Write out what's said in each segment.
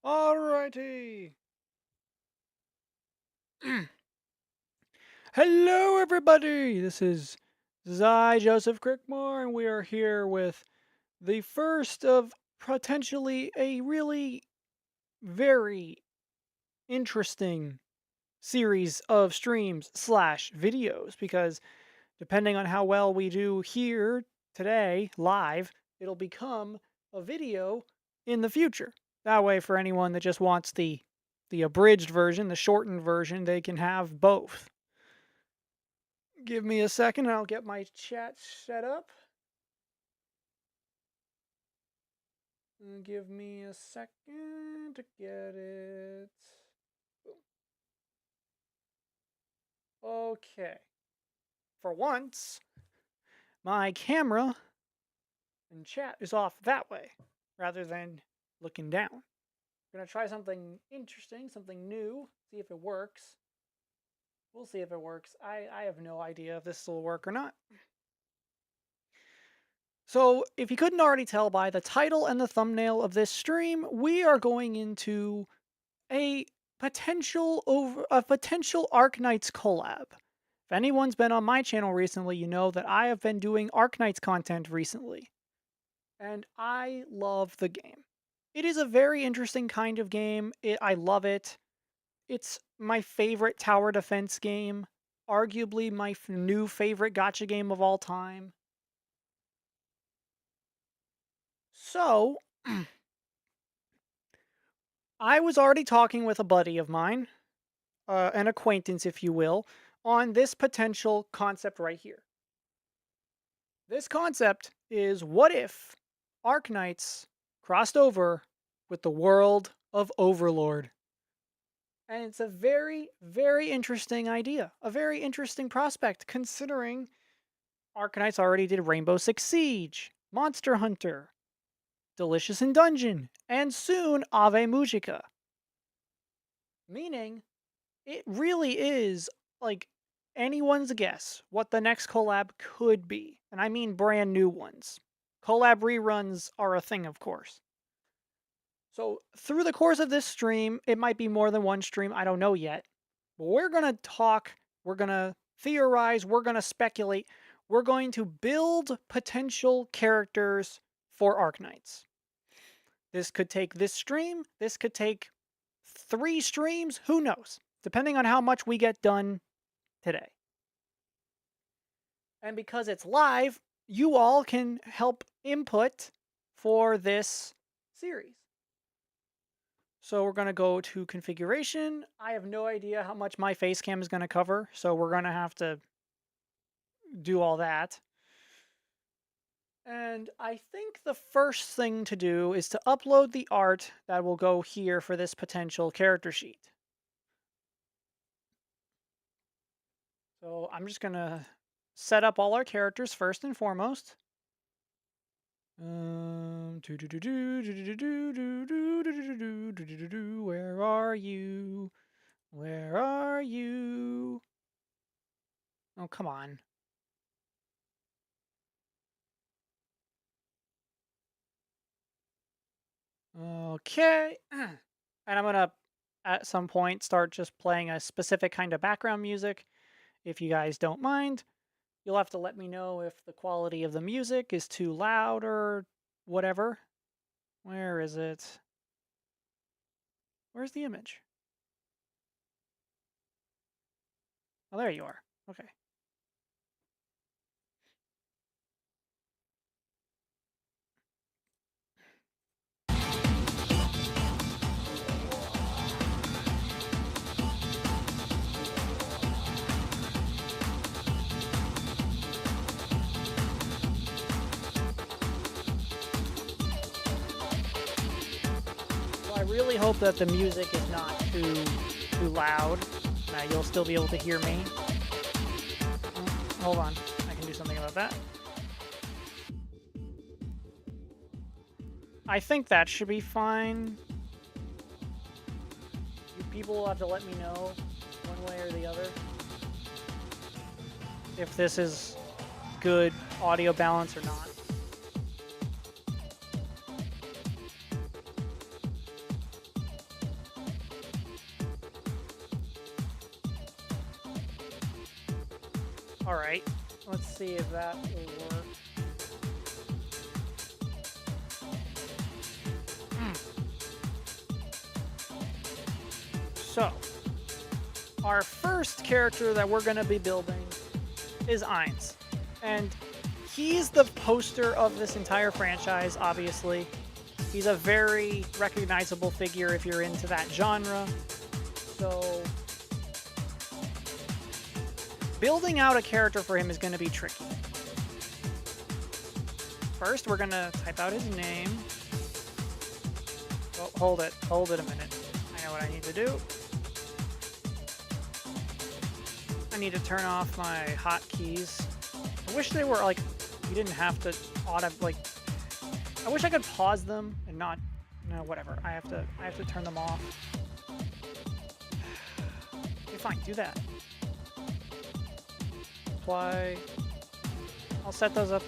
Alrighty. Hello, everybody. This is Joseph Crickmore, and we are here with the first of potentially a really very interesting series of streams slash videos. Because depending on how well we do here today, live, it'll become a video in the future. That way, for anyone that just wants the abridged version, the shortened version, they can have both. Give me a second and I'll get my chat set up. Give me a second to get it. Okay. For once, my camera and chat is off that way rather than looking down. We're going to try something interesting, something new, see if it works. We'll see if it works. I have no idea if this will work or not. So, if you couldn't already tell by the title and the thumbnail of this stream, we are going into a potential Arknights collab. If anyone's been on my channel recently, you know that I have been doing Arknights content recently. And I love the game. It is a very interesting kind of game. I love it. It's my favorite tower defense game. Arguably my new favorite gacha game of all time. So, I was already talking with a buddy of mine, an acquaintance, if you will, on this potential concept right here. This concept is, what if Arknights crossed over with the world of Overlord? And it's a very, very interesting idea, a very interesting prospect, considering Arknights already did Rainbow Six Siege, Monster Hunter, Delicious in Dungeon, and soon Ave Mujica. Meaning, it really is like anyone's guess what the next collab could be. And I mean brand new ones. Collab reruns are a thing, of course. So, through the course of this stream, it might be more than one stream, I don't know yet. But we're going to talk, we're going to theorize, we're going to speculate, we're going to build potential characters for Arknights. This could take this stream, this could take 3 streams, who knows? Depending on how much we get done today. And because it's live, you all can help input for this series. So we're going to go to configuration. I have no idea how much my face cam is going to cover, so we're going to have to do all that. And I think the first thing to do is to upload the art that will go here for this potential character sheet. So I'm just going to set up all our characters first and foremost. Where are you? Where are you? Oh, come on. Okay. And I'm going to, at some point, start just playing a specific kind of background music. If you guys don't mind, you'll have to let me know if the quality of the music is too loud or whatever. Where is it? Where's the image? Oh, there you are. Okay. I really hope that the music is not too loud. You'll still be able to hear me. Hold on, I can do something about that. I think that should be fine. You people will have to let me know one way or the other if this is good audio balance or not. Alright, let's see if that will work. So, our first character that we're going to be building is Ainz. And he's the poster of this entire franchise, obviously. He's a very recognizable figure if you're into that genre. So, building out a character for him is going to be tricky. First, we're going to type out his name. Oh, hold it a minute. I know what I need to do. I need to turn off my hotkeys. I wish they were like, you didn't have to I wish I could pause them and not, no, whatever. I have to turn them off. Okay, fine, do that. Apply. I'll set those up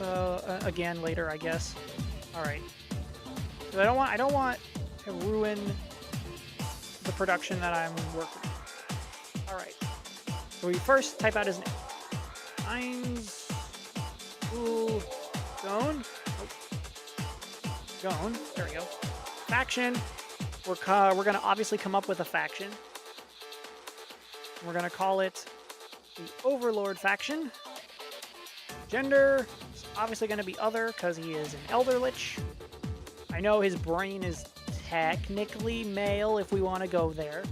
again later, I guess. All right. Because I don't want to ruin the production that I'm working on. All right. So we first type out his name. Ainz Gone. Gone. There we go. Faction. We're gonna obviously come up with a faction. We're gonna call it the Overlord faction. Gender is obviously gonna be other because he is an Elder Lich. I know his brain is technically male if we want to go there.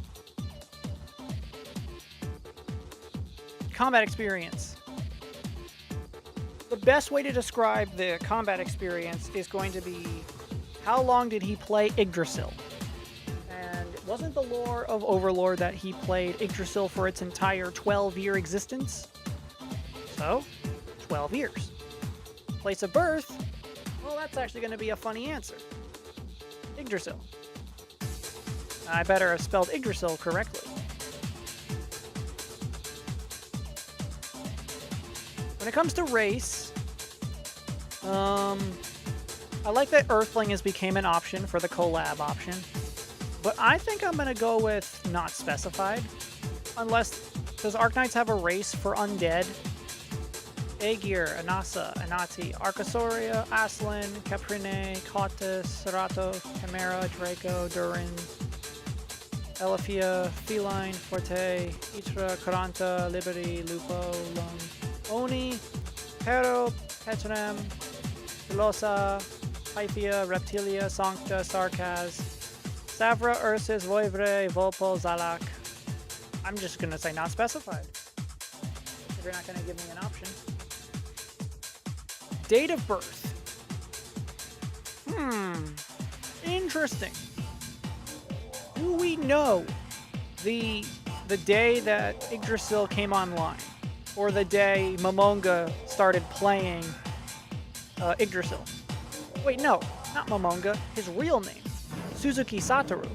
Combat experience. The best way to describe the combat experience is going to be how long did he play Yggdrasil? And it wasn't the lore of Overlord that he played Yggdrasil for its entire 12-year existence. So, 12 years. Place of birth? Well, that's actually going to be a funny answer. Yggdrasil. I better have spelled Yggdrasil correctly. When it comes to race, I like that Earthling has became an option for the collab option, but I think I'm going to go with not specified. Unless, does Arknights have a race for undead? Aegir, Anasa, Anati, Arcosauria, Aslan, Caprine, Cautus, Cerato, Chimera, Draco, Durin, Elafia, Feline, Forte, Itra, Caranta, Liberty, Lupo, Lung, Oni, Pero, Petram, Velosa, Pythia, Reptilia, Sancta, Sarkaz, Savra, Ursus, Voivre, Volpo, Zalak. I'm just going to say not specified. If you're not going to give me an option. Date of birth. Interesting. Do we know the day that Yggdrasil came online? Or the day Momonga started playing Yggdrasil? Wait, no, not Momonga. His real name, Suzuki Satoru.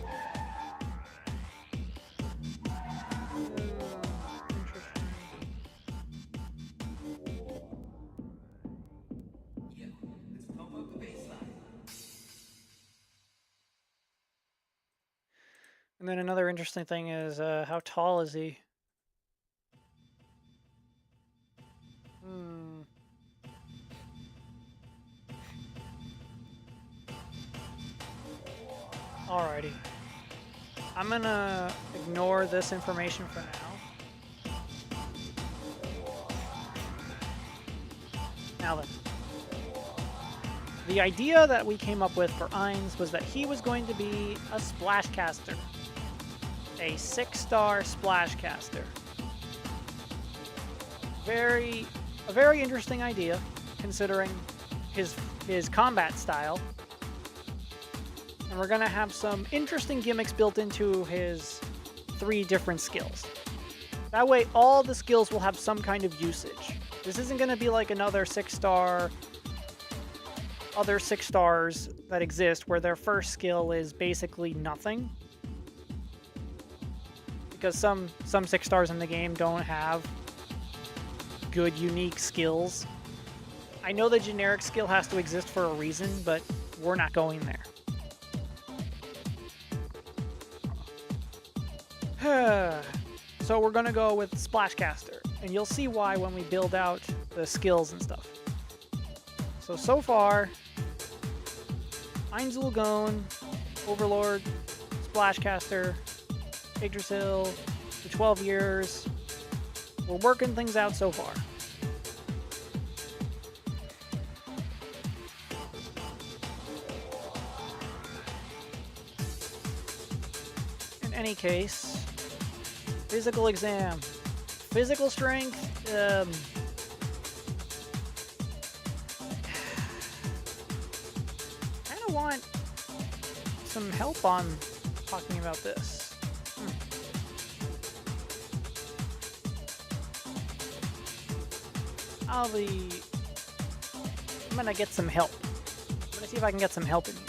And then another interesting thing is how tall is he? Alrighty. I'm gonna ignore this information for now. Now then. The idea that we came up with for Ainz was that he was going to be a splash caster. A 6-star splash caster. A very interesting idea, considering his combat style. And we're going to have some interesting gimmicks built into his 3 different skills. That way, all the skills will have some kind of usage. This isn't going to be like another 6-star, other 6 stars that exist where their first skill is basically nothing. Because some 6 stars in the game don't have good, unique skills. I know the generic skill has to exist for a reason, but we're not going there. So we're gonna go with Splashcaster. And you'll see why when we build out the skills and stuff. So far, Einzelgone, Overlord, Splashcaster, Yggdrasil, the 12 years. We're working things out so far. In any case, physical exam. Physical strength, kind of want some help on talking about this. I'm gonna get some help. I'm gonna see if I can get some help in here.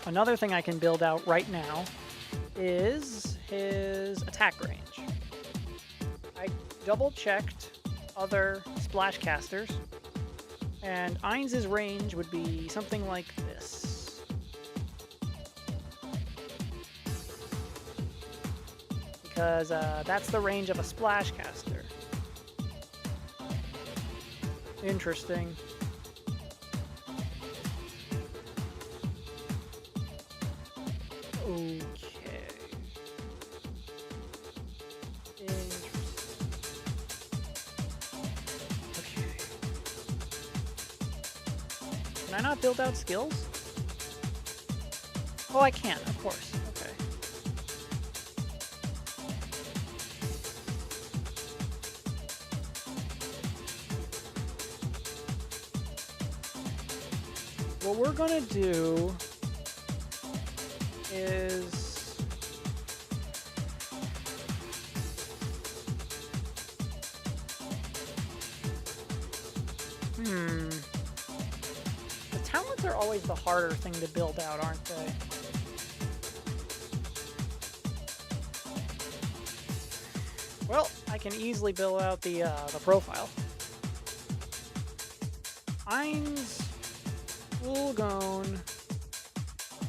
Another thing I can build out right now is his attack range. I double-checked other Splashcasters, and Ainz's range would be something like this. Because that's the range of a Splashcaster. Interesting. Okay. Interesting. Okay. Can I not build out skills? Oh, I can, of course. Okay. What we're gonna do is the talents are always the harder thing to build out, aren't they? Well, I can easily build out the profile. Einzelgone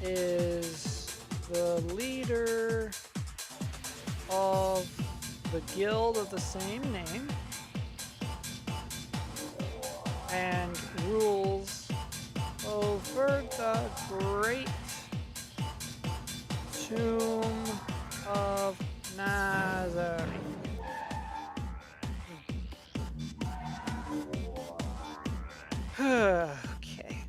is the leader of the guild of the same name and rules over the great tomb of Nazareth. Okay.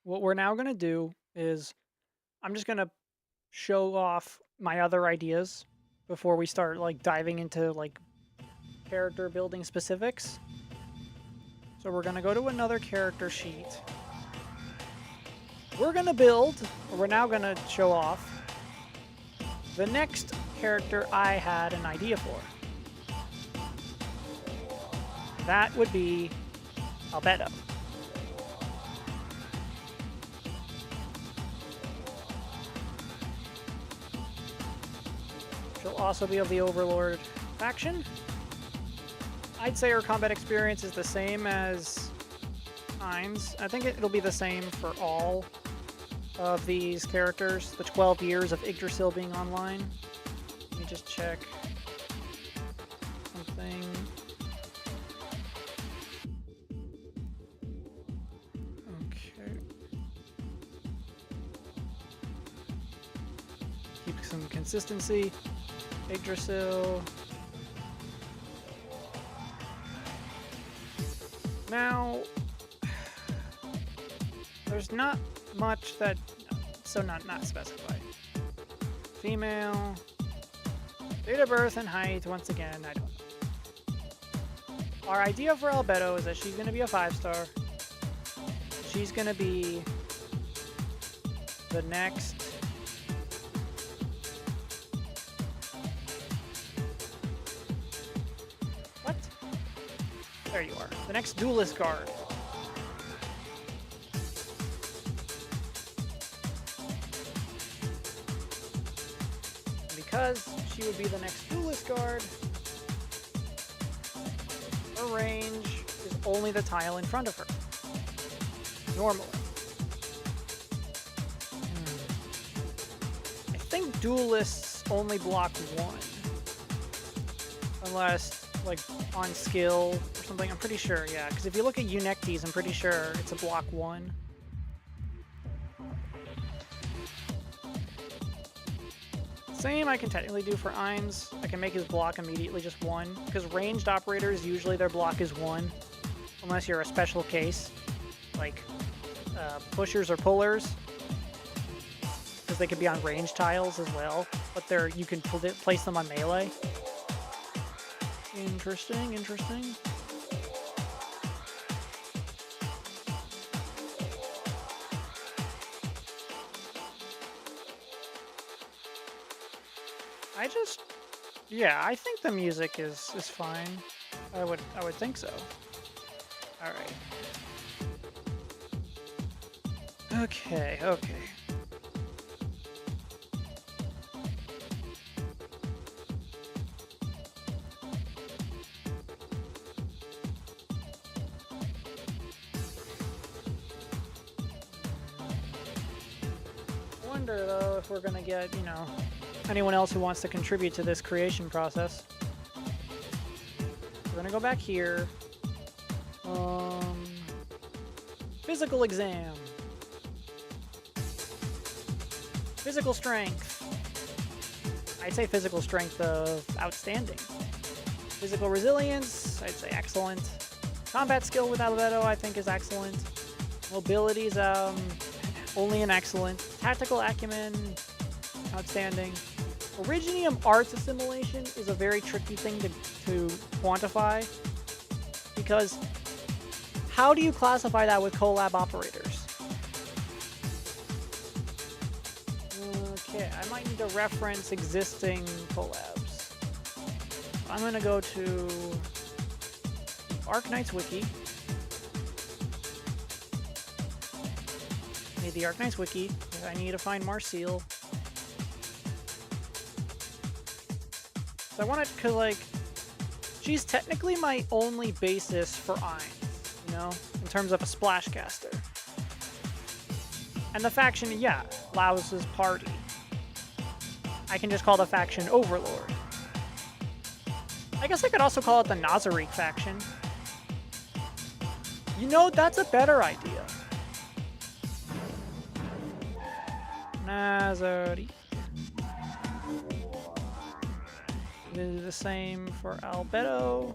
What we're now going to do is I'm just going to show off my other ideas before we start like diving into like character building specifics. So we're going to go to another character sheet. We're going to build, or we're now going to show off the next character I had an idea for. That would be Albedo. She'll also be of the Overlord faction. I'd say her combat experience is the same as Ainz. I think it'll be the same for all of these characters. The 12 years of Yggdrasil being online. Let me just check something. Okay. Keep some consistency. Yggdrasil. Now, there's not much that, so not specified. Female. Date of birth and height, once again, I don't know. Our idea for Albedo is that she's going to be a 5-star. She's going to be the next... What? There you are. The next duelist guard. Because she would be the next duelist guard, her range is only the tile in front of her. Normally. I think duelists only block 1. Unless, like, on skill or something. I'm pretty sure, yeah. Because if you look at Unectes, I'm pretty sure it's a block 1. Same I can technically do for Eims. I can make his block immediately just 1. Because ranged operators, usually their block is 1. Unless you're a special case. Like pushers or pullers. Because they could be on range tiles as well. But you can place them on melee. Interesting, interesting. Yeah, I think the music is fine. I would think so. All right. Okay. I wonder though if we're gonna get, anyone else who wants to contribute to this creation process. We're gonna go back here. Physical exam. Physical strength. I'd say physical strength of outstanding. Physical resilience, I'd say excellent. Combat skill with Albedo, I think, is excellent. Mobility's only an excellent. Tactical acumen, outstanding. Originium arts assimilation is a very tricky thing to quantify, because how do you classify that with collab operators? Okay, I might need to reference existing collabs. I'm going to go to Arknights wiki. I need the Arknights wiki. I need to find Marcille. So I want it, because, like, she's technically my only basis for Eims, in terms of a splash caster. And the faction, yeah, Laos's party. I can just call the faction Overlord. I guess I could also call it the Nazariq faction. That's a better idea. Nazariq. Do the same for Albedo.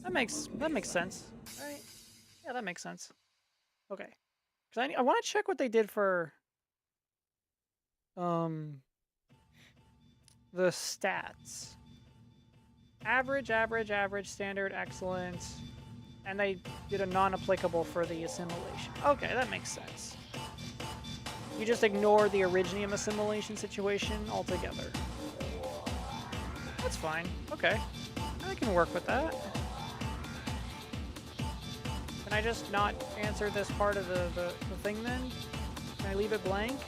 That makes sense, right? Yeah, that makes sense. Okay, because I want to check what they did for the stats. Average, standard, excellent, and they did a non-applicable for the assimilation. Okay, that makes sense. You just ignore the Originium assimilation situation altogether. That's fine. Okay. I can work with that. Can I just not answer this part of the thing then? Can I leave it blank?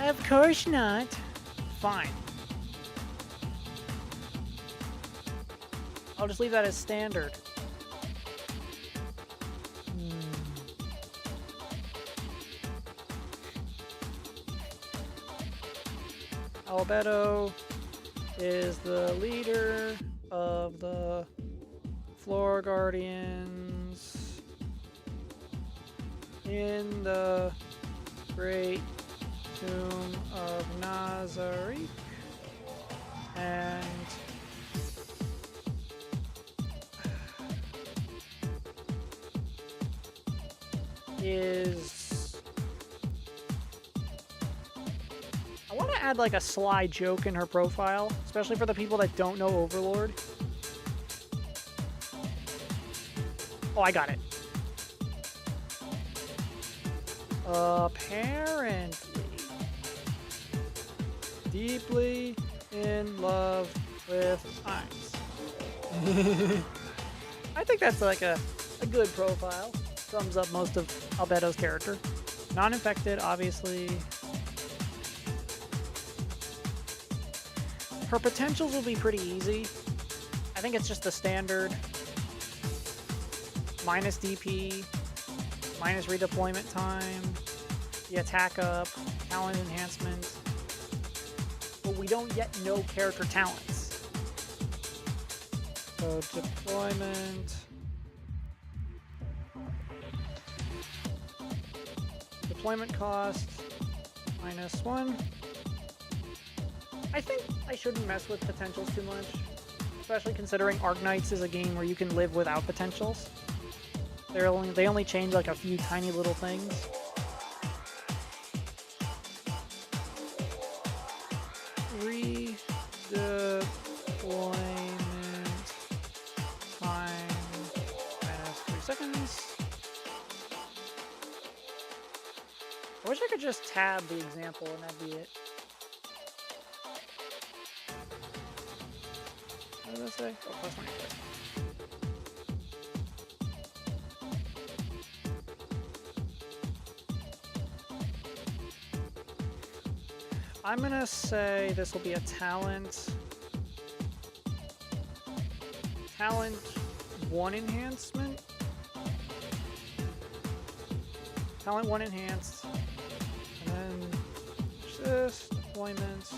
No. Of course not. Fine. I'll just leave that as standard. Albedo is the leader of the Floor Guardians in the Great Tomb of Nazariq, and is... I want to add like a sly joke in her profile, especially for the people that don't know Overlord. Oh, I got it. Apparently, deeply in love with Arknights. I think that's like a good profile. Sums up most of Albedo's character. Non-infected, obviously. Her potentials will be pretty easy. I think it's just the standard. Minus DP, minus redeployment time, the attack up, talent enhancement. But we don't yet know character talents. So deployment. Deployment cost, -1. I think I shouldn't mess with potentials too much. Especially considering Arknights is a game where you can live without potentials. They only change like a few tiny little things. Redeployment time -3 seconds. I wish I could just tab the example and that'd be it. What did I say? Oh, +1. I'm gonna say this will be a talent 1 enhancement. Talent 1 enhanced. And then this deployment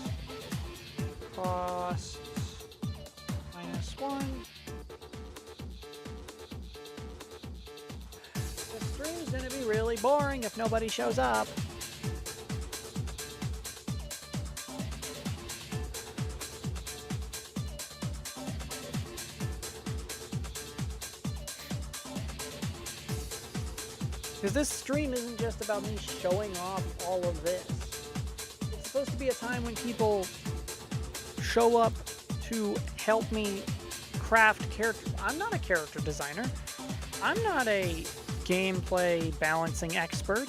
costs -1. The stream's gonna be really boring if nobody shows up. Because this stream isn't just about me showing off all of this. It's supposed to be a time when people show up to help me craft characters. I'm not a character designer. I'm not a gameplay balancing expert.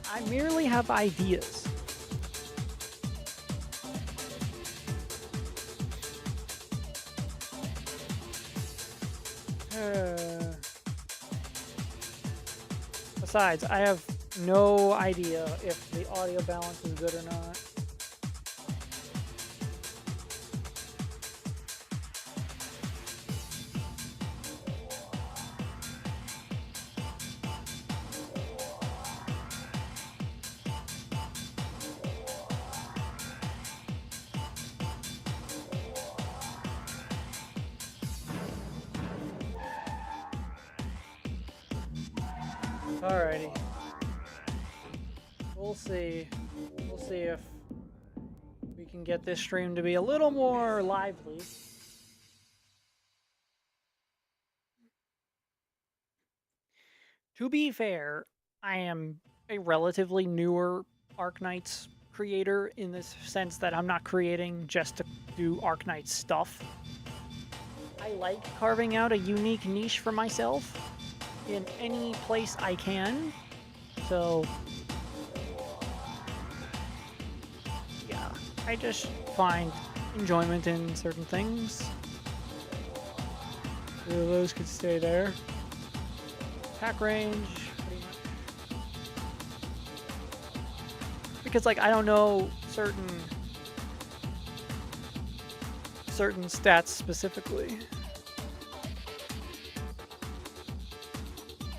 I merely have ideas. Besides, I have no idea if the audio balance is good or not. Alrighty. We'll see. We'll see if we can get this stream to be a little more lively. To be fair, I am a relatively newer Arknights creator in this sense that I'm not creating just to do Arknights stuff. I like carving out a unique niche for myself in any place I can, so yeah, I just find enjoyment in certain things. So those could stay there. Attack range, pretty much. Because like I don't know certain stats specifically.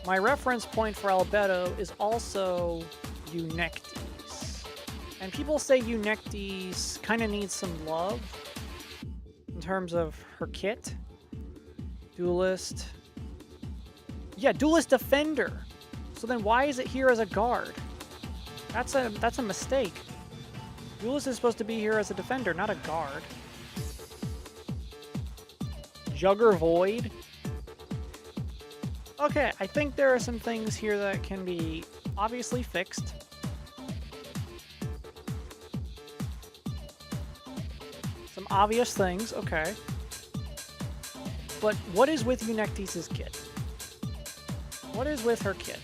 My reference point for Albedo is also Eunectes. And people say Eunectes kind of needs some love in terms of her kit. Duelist. Yeah, Duelist Defender. So then why is it here as a guard? That's a mistake. Duelist is supposed to be here as a defender, not a guard. Jugger Void. Okay, I think there are some things here that can be obviously fixed. Some obvious things, okay. But what is with Eunectes' kit? What is with her kit?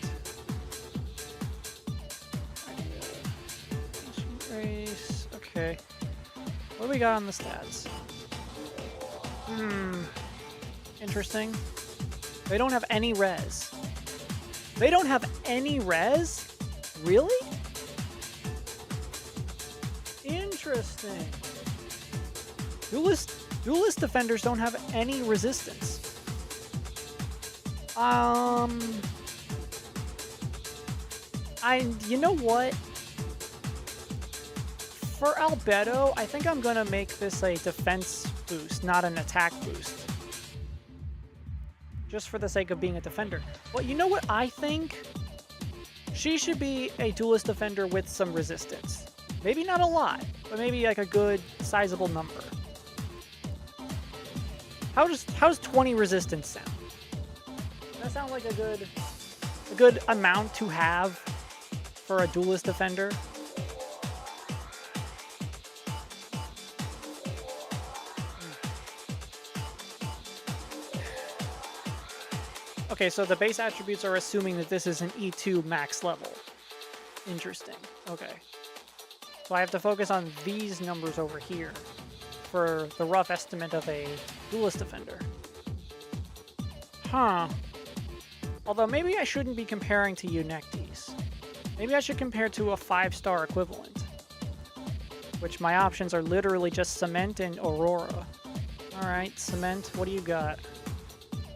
Ancient race, okay. What do we got on the stats? Interesting. They don't have any res. They don't have any res? Really? Interesting. Duelist defenders don't have any resistance. You know what? For Albedo, I think I'm gonna make this a defense boost, not an attack boost. Just for the sake of being a defender. Well, you know what I think? She should be a duelist defender with some resistance. Maybe not a lot, but maybe like a good, sizable number. How's 20 resistance sound? Does that sound like a good amount to have for a duelist defender? Okay, so the base attributes are assuming that this is an E2 max level. Interesting. Okay. So I have to focus on these numbers over here for the rough estimate of a duelist defender. Huh. Although maybe I shouldn't be comparing to Eunectes. Maybe I should compare to a 5-star equivalent. Which my options are literally just Cement and Aurora. Alright, Cement, what do you got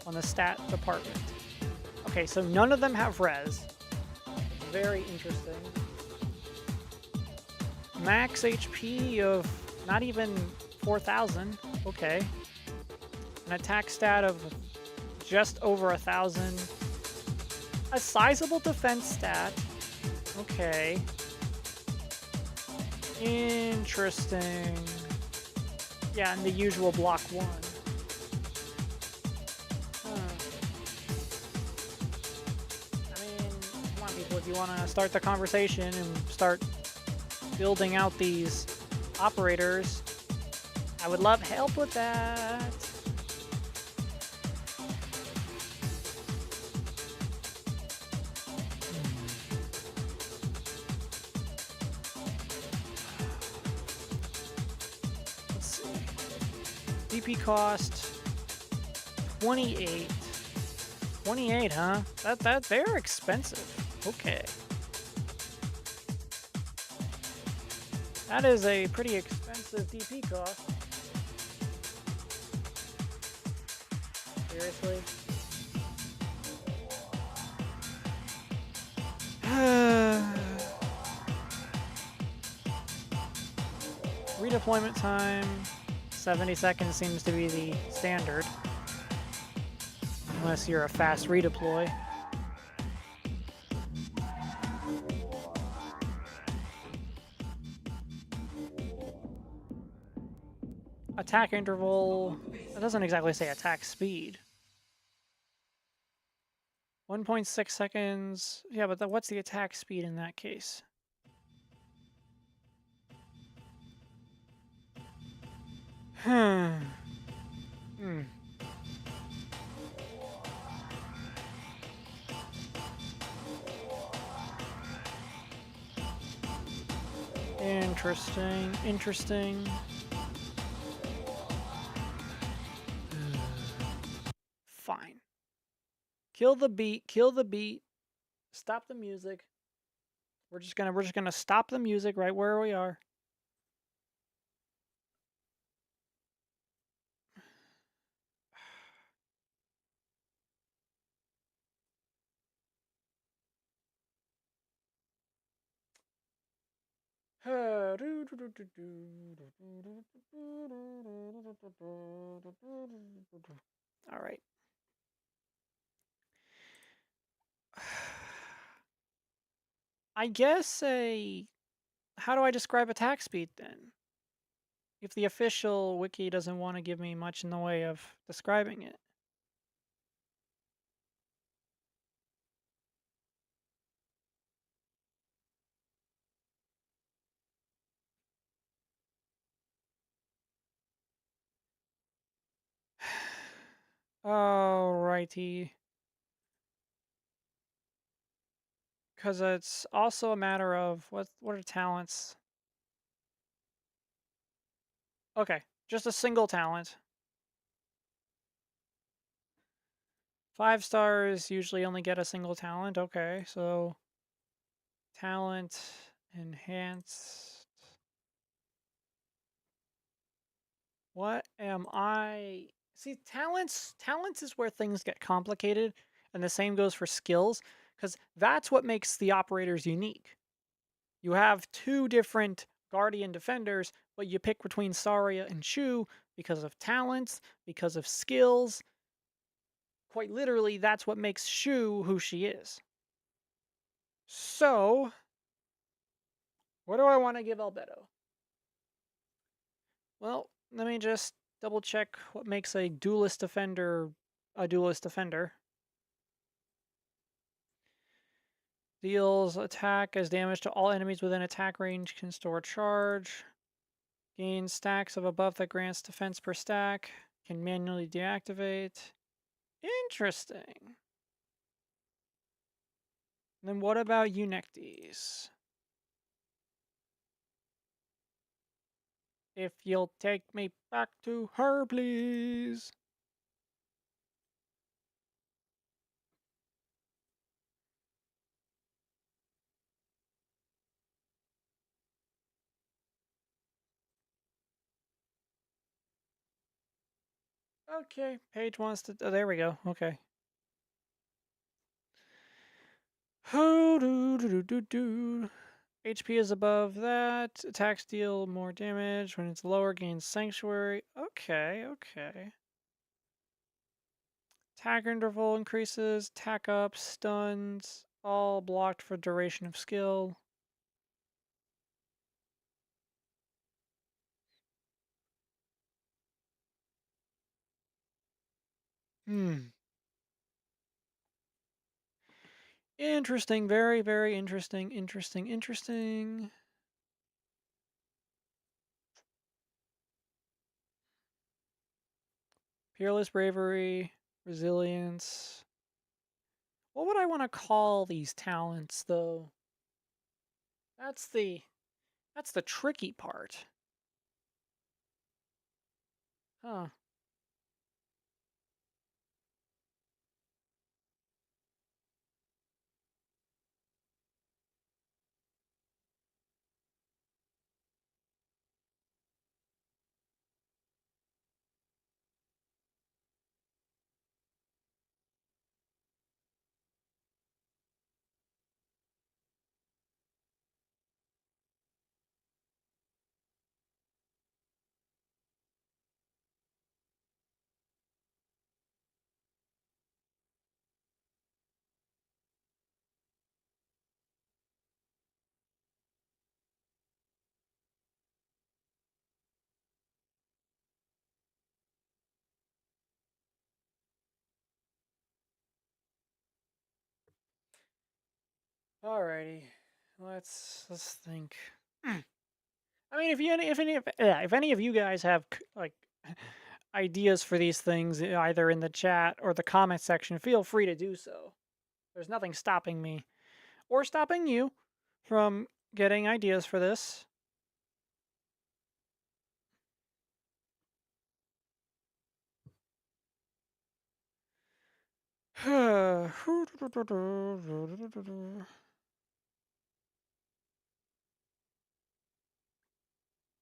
on the stat department? Okay, so none of them have res. Very interesting. Max HP of not even 4,000. Okay. An attack stat of just over 1,000. A sizable defense stat. Okay. Interesting. Yeah, and the usual block 1. I mean, come on people, if you want to start the conversation and start building out these operators, I would love help with that. Let's see. DP cost 28. 28, huh? They're expensive. Okay. That is a pretty expensive DP cost. Seriously? Redeployment time, 70 seconds seems to be the standard. Unless you're a fast redeploy. Attack interval, that doesn't exactly say attack speed. 1.6 seconds, yeah, but what's the attack speed in that case? Hmm. Interesting. Fine. Kill the beat. Stop the music. We're just gonna stop the music right where we are. All right. I guess how do I describe attack speed then? If the official wiki doesn't want to give me much in the way of describing it. Alrighty. Because it's also a matter of what are talents? Okay, just a single talent. 5 stars usually only get a single talent. Okay, so talent enhanced. What am I? See, talents is where things get complicated, and the same goes for skills, because that's what makes the operators unique. You have two different guardian defenders, but you pick between Saria and Shu because of talents, because of skills. Quite literally, that's what makes Shu who she is. So, what do I want to give Albedo? Well, let me just double check what makes a duelist defender a duelist defender. Deals attack as damage to all enemies within attack range, can store charge. Gains stacks of a buff that grants defense per stack. Can manually deactivate. Interesting. Then what about Eunectes? If you'll take me back to her, please. Okay, Paige wants to. Oh, there we go. Okay. HP is above that. Attacks deal more damage. When it's lower, gains Sanctuary. Okay, okay. Attack interval increases. Attack up, stuns. All blocked for duration of skill. Hmm. Interesting. Very, very interesting. Interesting. Peerless bravery. Resilience. What would I want to call these talents, though? That's the that's the tricky part. Huh. Alrighty. Let's think. I mean, if any of you guys have like ideas for these things, either in the chat or the comment section, feel free to do so. There's nothing stopping me or stopping you from getting ideas for this.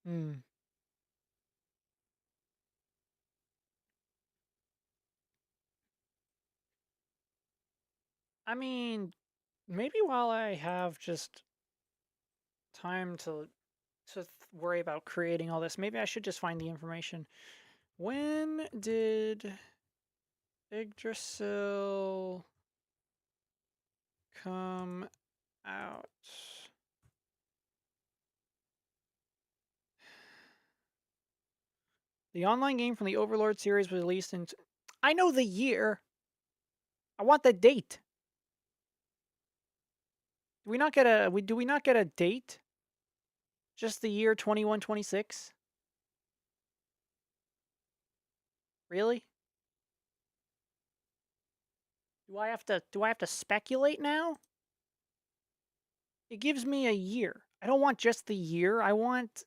Hmm. I mean, maybe while I have just time to worry about creating all this, maybe I should just find the information. When did Yggdrasil come out? The online game from the Overlord series was released in. I know the year. I want the date. Do we not get a? Do we not get a date? Just the year 2126. Really? Do I have to speculate now? It gives me a year. I don't want just the year. I want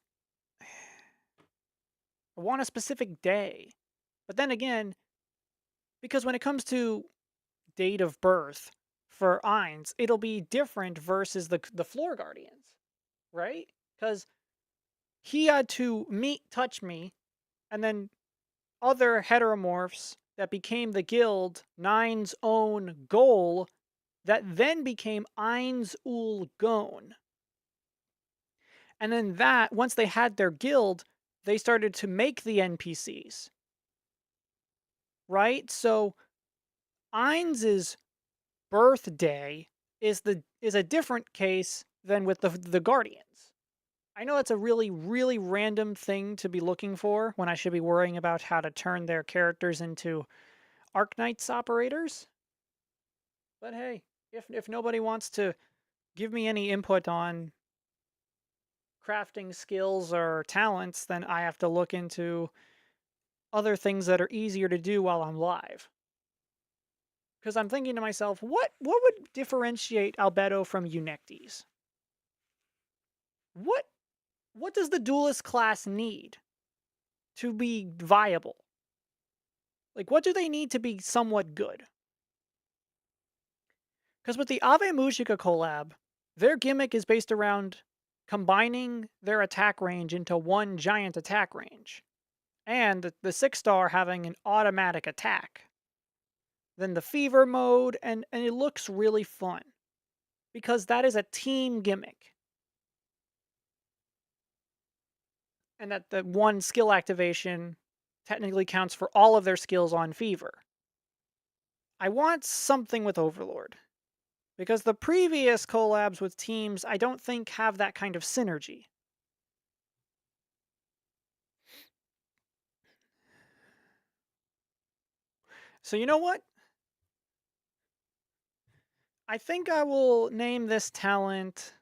a specific day. But then again, because when it comes to date of birth for Ainz, it'll be different versus the floor guardians, right? Because he had to touch me, and then other heteromorphs that became the guild Nine's own goal that then became Ainz ul Gon. And then that, once they had their guild, they started to make the NPCs, right? So Ainz's birthday is a different case than with the Guardians. I know it's a really, really random thing to be looking for when I should be worrying about how to turn their characters into Arknights operators. But hey, if nobody wants to give me any input on crafting skills or talents, then I have to look into other things that are easier to do while I'm live. Because I'm thinking to myself, what would differentiate Albedo from Eunectes? What what does the duelist class need to be viable? Like, what do they need to be somewhat good? Because with the Ave Mujica collab, their gimmick is based around combining their attack range into one giant attack range, and the 6-star having an automatic attack. Then the fever mode, and it looks really fun because that is a team gimmick. And that the one skill activation technically counts for all of their skills on fever. I want something with Overlord. Because the previous collabs with teams, I don't think have that kind of synergy. So you know what? I think I will name this talent.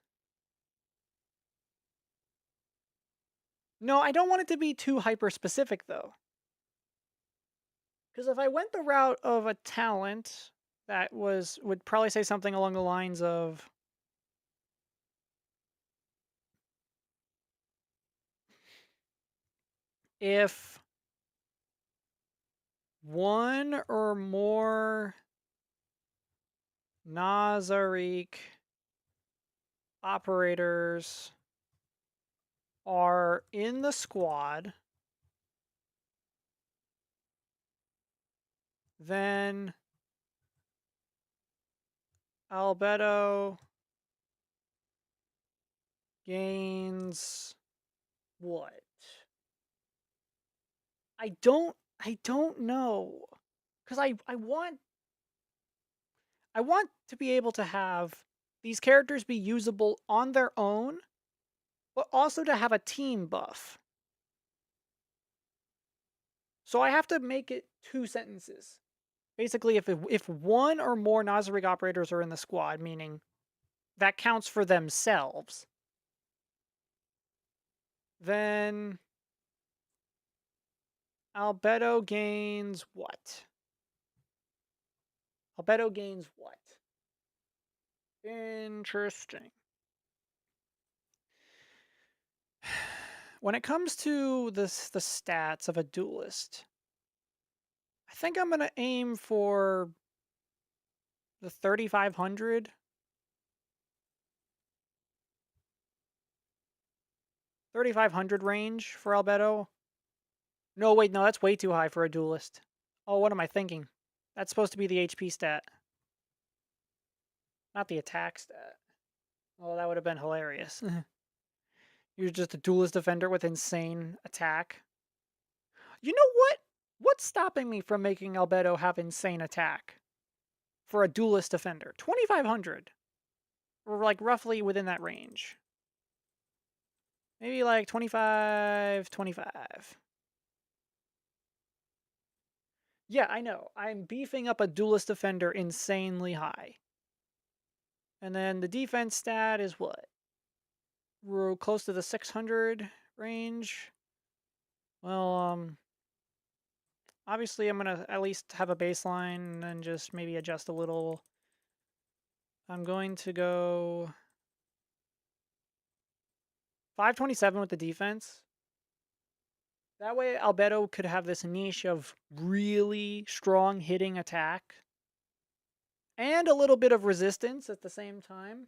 No, I don't want it to be too hyper specific though. Because if I went the route of a talent that would probably say something along the lines of if one or more Nazarick operators are in the squad, then Albedo gains what? I don't know. Cuz I want to be able to have these characters be usable on their own, but also to have a team buff. So I have to make it two sentences. Basically, if one or more Nazarick operators are in the squad, meaning that counts for themselves, then Albedo gains what? Albedo gains what? Interesting. When it comes to the stats of a duelist, I think I'm going to aim for the 3500. 3500 range for Albedo. No, wait, no, that's way too high for a duelist. Oh, what am I thinking? That's supposed to be the HP stat, not the attack stat. Oh, that would have been hilarious. You're just a duelist defender with insane attack. You know what? What's stopping me from making Albedo have insane attack for a duelist defender? 2500. Or like roughly within that range. Maybe like 25, 25. Yeah, I know. I'm beefing up a duelist defender insanely high. And then the defense stat is what? We're close to the 600 range. Well, Obviously, I'm gonna at least have a baseline and then just maybe adjust a little. I'm going to go 527 with the defense. That way, Albedo could have this niche of really strong hitting attack and a little bit of resistance at the same time.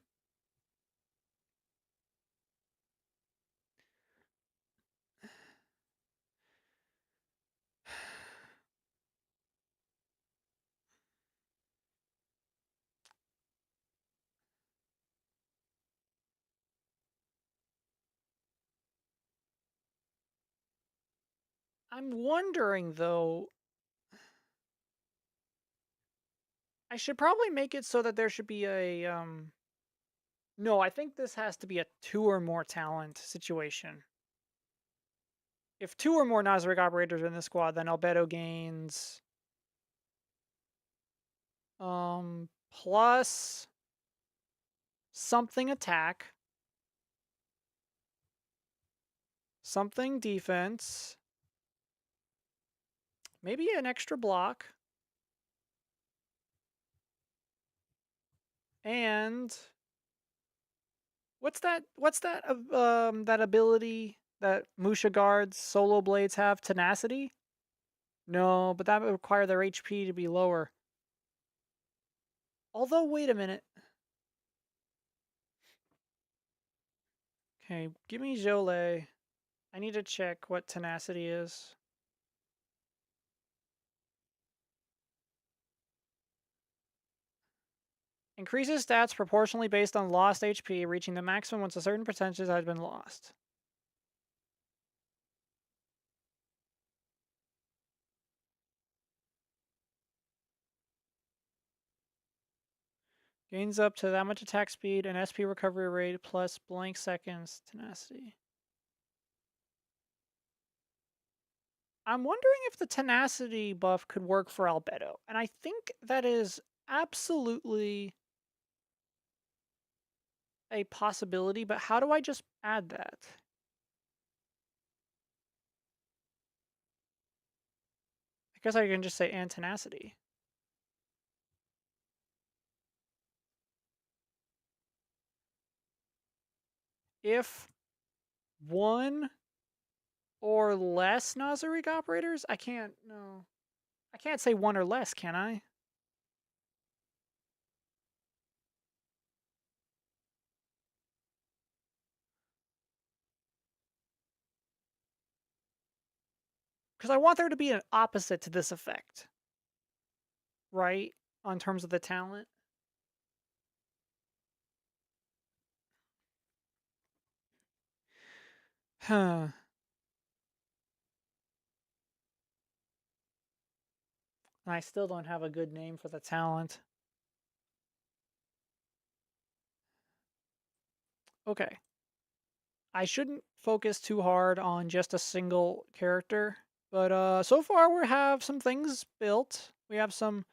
I'm wondering, though, I should probably make it so that there should be a, no, I think this has to be a 2 or more talent situation. If 2 or more Nazarick operators are in the squad, then Albedo gains, plus something attack, something defense, maybe an extra block, and that ability that Musha guards solo blades have? Tenacity? No, but that would require their HP to be lower. Although, wait a minute. Okay, give me Jolet. I need to check what tenacity is. Increases stats proportionally based on lost HP, reaching the maximum once a certain percentage has been lost. Gains up to that much attack speed and SP recovery rate plus blank seconds tenacity. I'm wondering if the tenacity buff could work for Albedo, and I think that is absolutely a possibility, but how do I just add that? I guess I can just say and tenacity. If one or less Nazarick operators, I can't say one or less, can I? Because I want there to be an opposite to this effect, right? On terms of the talent. Huh. I still don't have a good name for the talent. Okay. I shouldn't focus too hard on just a single character, but so far we have some things built. We have some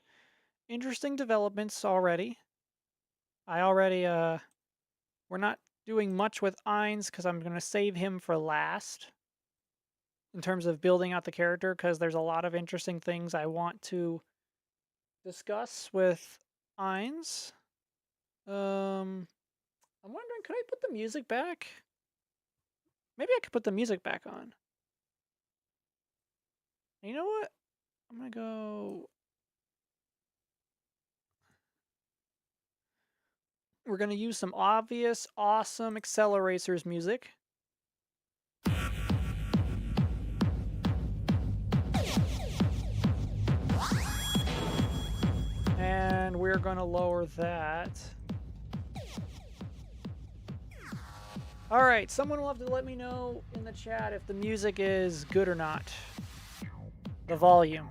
interesting developments already. We're not doing much with Ainz because I'm going to save him for last in terms of building out the character because there's a lot of interesting things I want to discuss with Ainz. I'm wondering, could I put the music back? Maybe I could put the music back on. You know what? I'm gonna go. We're gonna use some obvious, awesome Acceleracers music. And we're gonna lower that. Alright, someone will have to let me know in the chat if the music is good or not. The volume.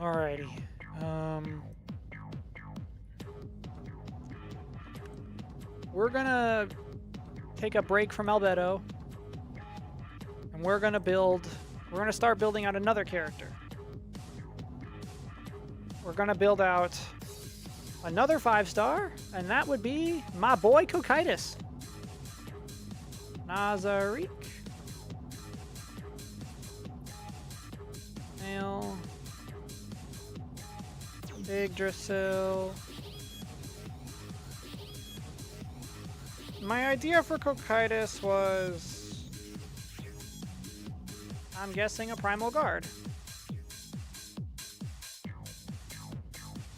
Alrighty. We're gonna take a break from Albedo. And we're gonna start building out another character. We're gonna build out Another 5-star, and that would be my boy Cocytus. Nazarick. Nail. Yggdrasil. My idea for Cocytus was, I'm guessing, a Primal Guard.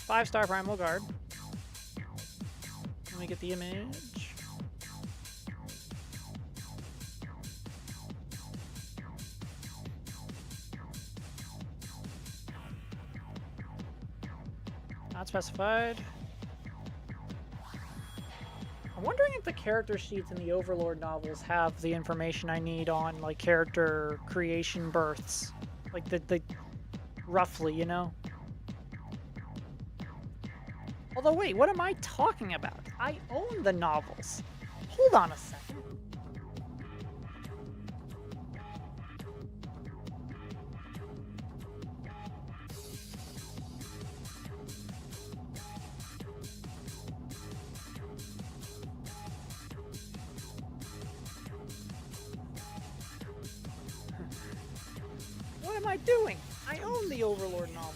5-star Primal Guard. Let me get the image. Not specified. I'm wondering if the character sheets in the Overlord novels have the information I need on, like, character creation births. Like, the roughly, you know? Although, wait, what am I talking about? I own the novels. Hold on a second. What am I doing? I own the Overlord novels.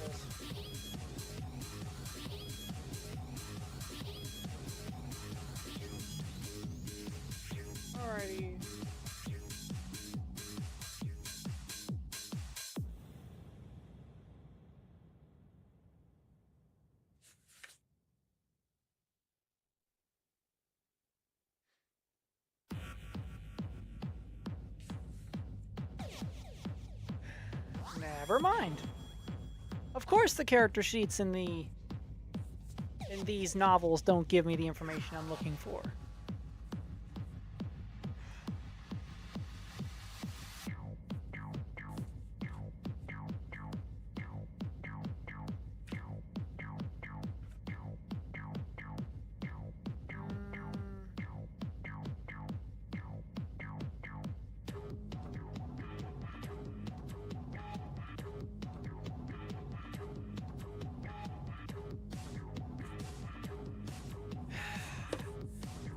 Alrighty. Never mind. Of course the character sheets in these novels don't give me the information I'm looking for.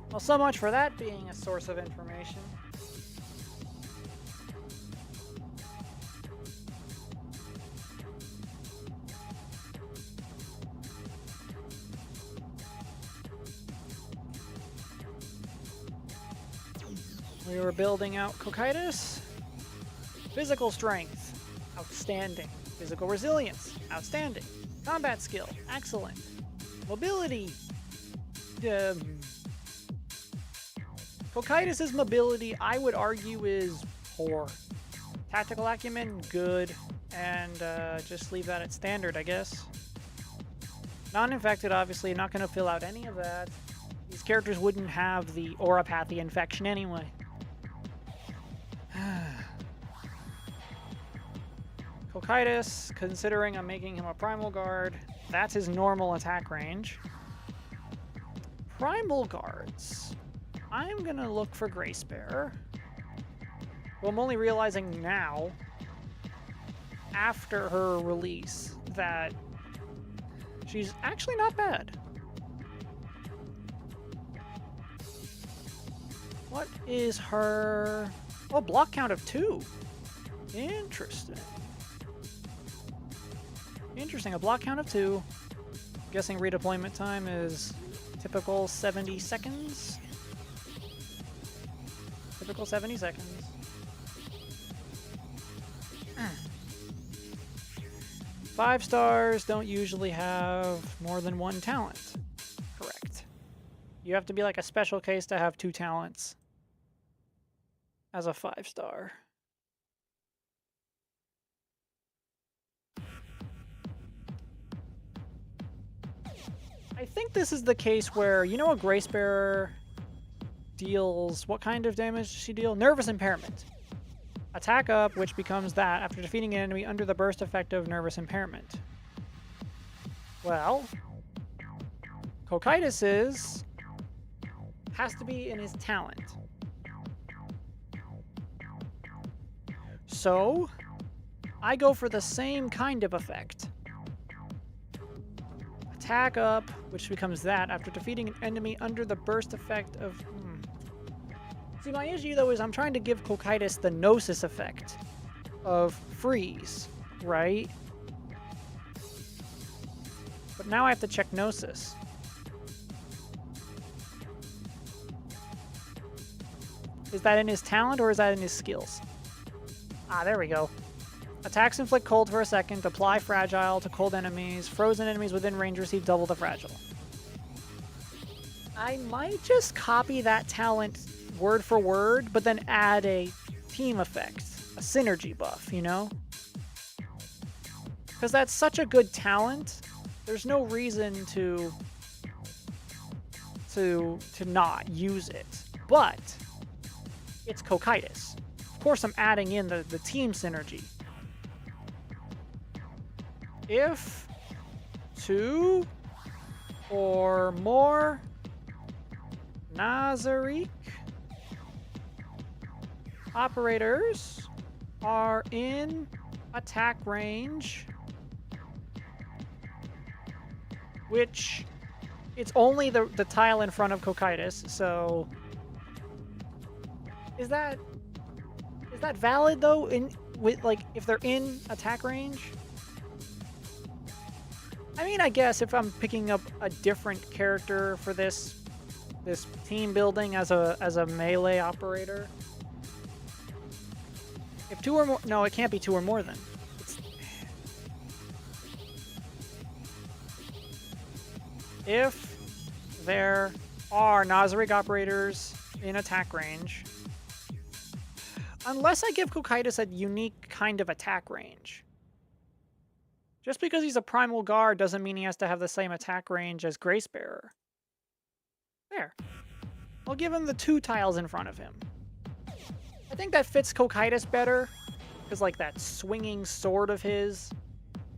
Well, so much for that being a source of information. We were building out Cocytus. Physical strength, outstanding. Physical resilience, outstanding. Combat skill, excellent. Mobility, Cocytus's mobility, I would argue, is poor. Tactical acumen, good. And just leave that at standard, I guess. Non-infected, obviously, not going to fill out any of that. These characters wouldn't have the Auropathy infection anyway. Cocytus, considering I'm making him a Primal Guard, that's his normal attack range. Primal Guards. I'm gonna look for Gracebearer. Well, I'm only realizing now, after her release, that she's actually not bad. What is her... Oh, block count of 2. Interesting. Interesting, a block count of 2. I'm guessing redeployment time is typical 70 seconds. Typical 70 seconds. 5 stars don't usually have more than 1 talent. Correct. You have to be like a special case to have 2 talents as a 5-star. I think this is the case where, you know, a Gracebearer deals... What kind of damage does she deal? Nervous impairment. Attack up, which becomes that after defeating an enemy under the burst effect of nervous impairment. Well, Cocytus has to be in his talent. So, I go for the same kind of effect. attack up, which becomes that after defeating an enemy under the burst effect of... See, my issue, though, is I'm trying to give Cocytus the Gnosis effect of freeze, right? But now I have to check Gnosis. Is that in his talent or is that in his skills? Ah, there we go. Attacks inflict cold for a second, apply fragile to cold enemies. Frozen enemies within range receive double the fragile. I might just copy that talent word for word, but then add a team effect, a synergy buff, you know? Because that's such a good talent, there's no reason to not use it. But it's Cocytus. Of course, I'm adding in the team synergy. If 2 or more Nazaric operators are in attack range, which it's only the tile in front of Cocytus, so is that valid though? If they're in attack range? I mean, I guess if I'm picking up a different character for this team building as a melee operator. If 2 or more, no, it can't be 2 or more then. If there are Nazaric operators in attack range, unless I give Cocytus a unique kind of attack range. Just because he's a primal guard doesn't mean he has to have the same attack range as Gracebearer. There. I'll give him the 2 tiles in front of him. I think that fits Cocytus better, because like that swinging sword of his,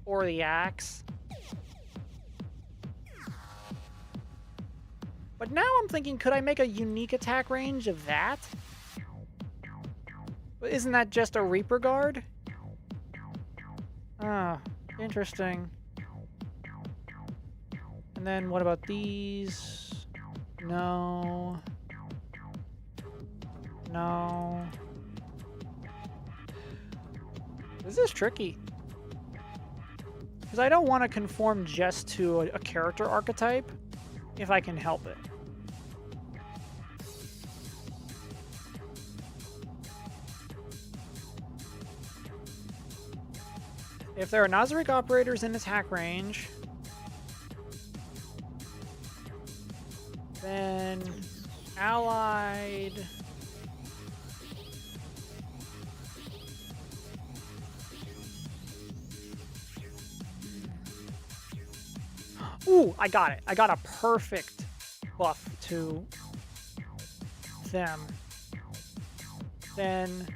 or the axe. But now I'm thinking, could I make a unique attack range of that? Isn't that just a Reaper Guard? Ah, interesting. And then what about these? No. No. This is tricky. Because I don't want to conform just to a character archetype if I can help it. If there are Nazaric operators in attack range, then allied ooh, I got it. I got a perfect buff to them. Then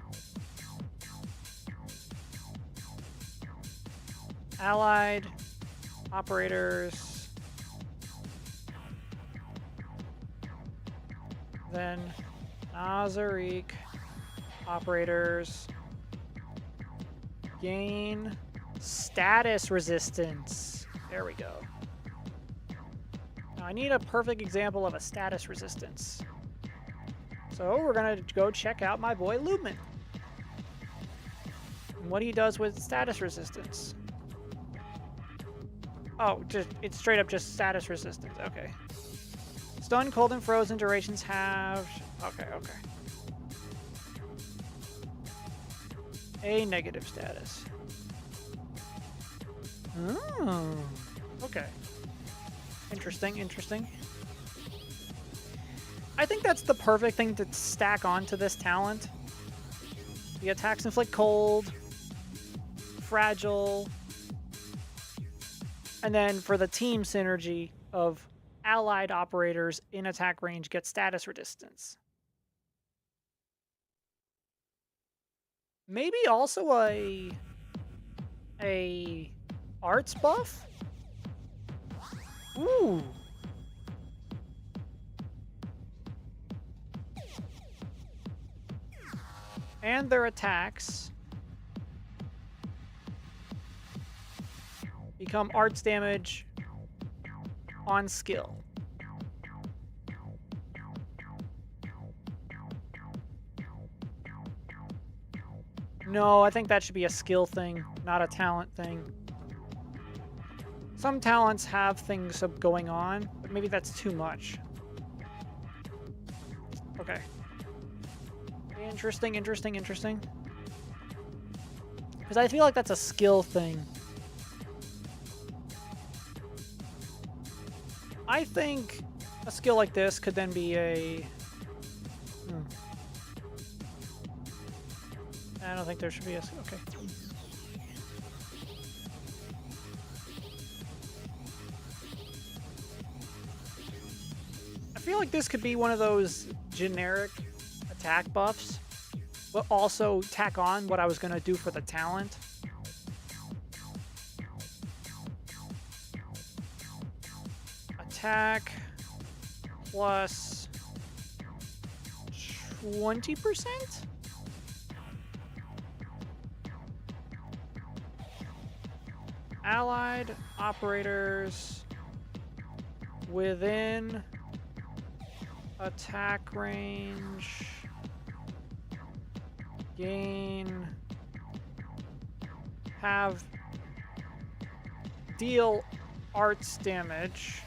allied operators, then Nazaric operators gain status resistance. There we go. Now I need a perfect example of a status resistance. So we're gonna go check out my boy Lumen and what he does with status resistance. Oh, it's straight up just status resistance. Okay. Stun, cold, and frozen durations halved. Okay. A negative status. Oh. Okay. Interesting. I think that's the perfect thing to stack onto this talent. The attacks inflict cold, fragile, and then for the team synergy of allied operators in attack range get status resistance. Maybe also a arts buff? Ooh. And their attacks become arts damage on skill. No, I think that should be a skill thing, not a talent thing. Some talents have things going on, but maybe that's too much. Okay. Interesting, interesting, interesting. Because I feel like that's a skill thing. I think a skill like this could then be a... I don't think there should be a... Okay. I feel like this could be one of those generic attack buffs, but also tack on what I was going to do for the talent. Attack plus 20%? Allied operators within attack range gain deal arts damage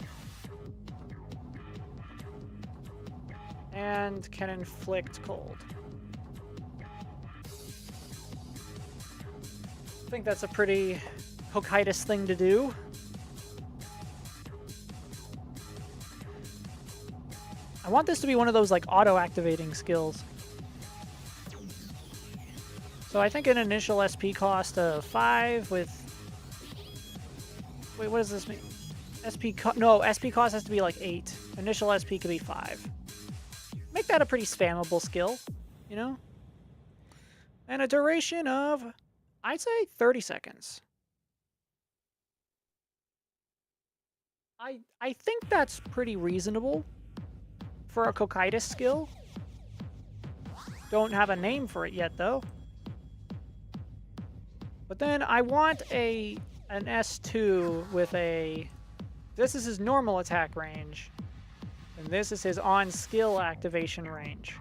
and can inflict cold. I think that's a pretty Hokkaitis thing to do. I want this to be one of those like auto-activating skills. So I think an initial SP cost of 5 with... Wait, what does this mean? No, SP cost has to be like 8. Initial SP could be 5. Make that a pretty spammable skill, you know? And a duration of, I'd say 30 seconds. I think that's pretty reasonable for a Hokkaitis skill. Don't have a name for it yet, though. But then I want an S2 with a... This is his normal attack range. And this is his on-skill activation range.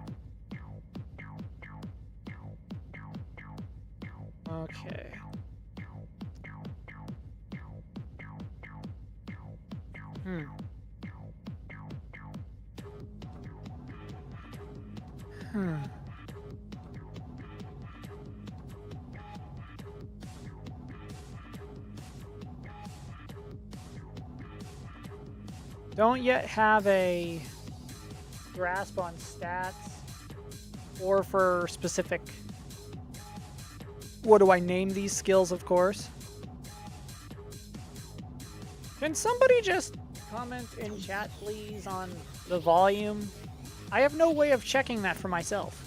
Okay. Don't yet have a grasp on stats or for specific... What do I name these skills, of course? Can somebody just comment in chat, please, on the volume? I have no way of checking that for myself.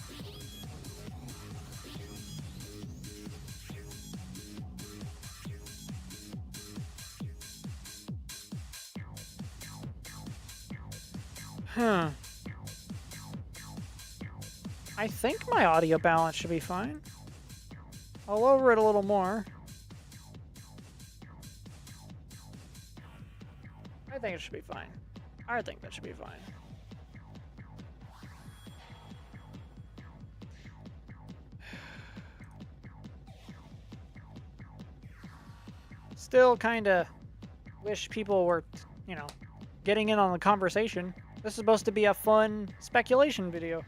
I think my audio balance should be fine. I'll lower it a little more. I think it should be fine. I think that should be fine. Still kinda wish people were, you know, getting in on the conversation. This is supposed to be a fun speculation video.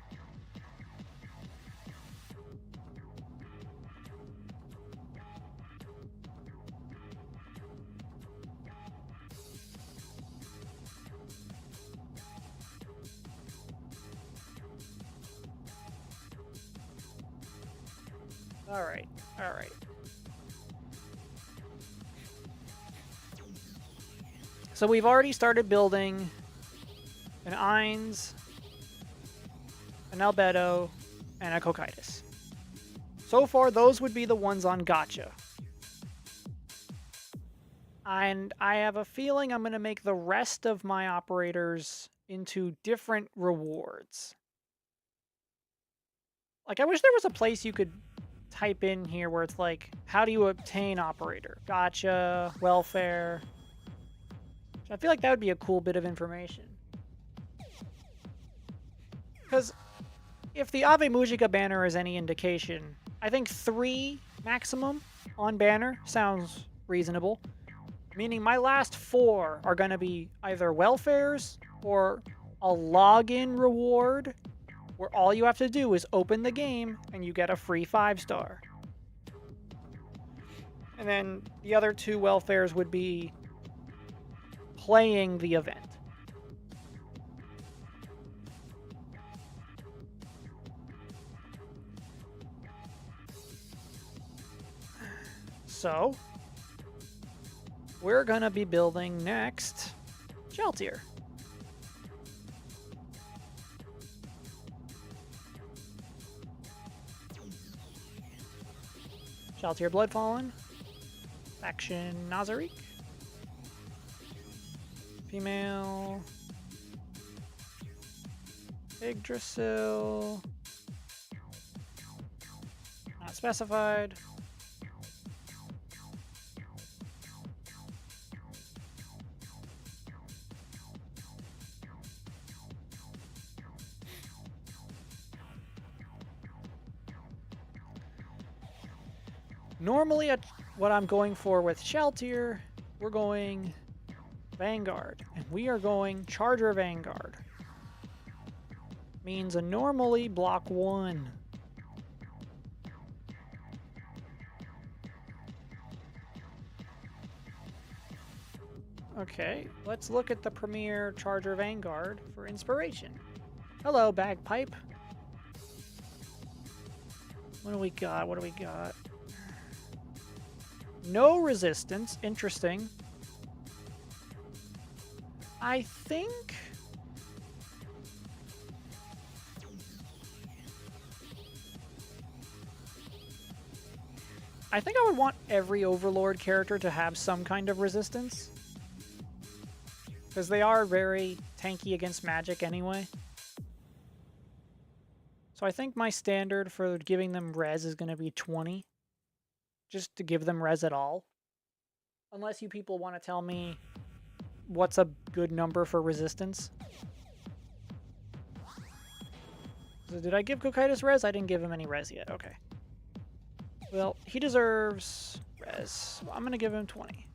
All right. So we've already started building an Ainz, an Albedo, and a Hokkaitis. So far, those would be the ones on Gacha. And I have a feeling I'm going to make the rest of my operators into different rewards. Like, I wish there was a place you could type in here where it's like, how do you obtain operator? Gacha, welfare. I feel like that would be a cool bit of information. Because if the Ave Mujica banner is any indication, I think 3 maximum on banner sounds reasonable. Meaning my last 4 are going to be either welfares or a login reward where all you have to do is open the game and you get a free 5-star. And then the other 2 welfares would be playing the event. So, we're gonna be building next Sheltier. Sheltier Bloodfallen. Faction Nazariq. Female. Yggdrasil. Not specified. Normally, at what I'm going for with Sheltier, we're going Vanguard, and we are going Charger Vanguard. Means a normally block 1. Okay, let's look at the Premier Charger Vanguard for inspiration. Hello, Bagpipe. What do we got? What do we got? No resistance. Interesting. I think... I would want every Overlord character to have some kind of resistance. Because they are very tanky against magic anyway. So I think my standard for giving them res is going to be 20. Just to give them res at all. Unless you people want to tell me what's a good number for resistance. So did I give Cocytus res? I didn't give him any res yet. Okay. Well, he deserves res. So I'm going to give him 20.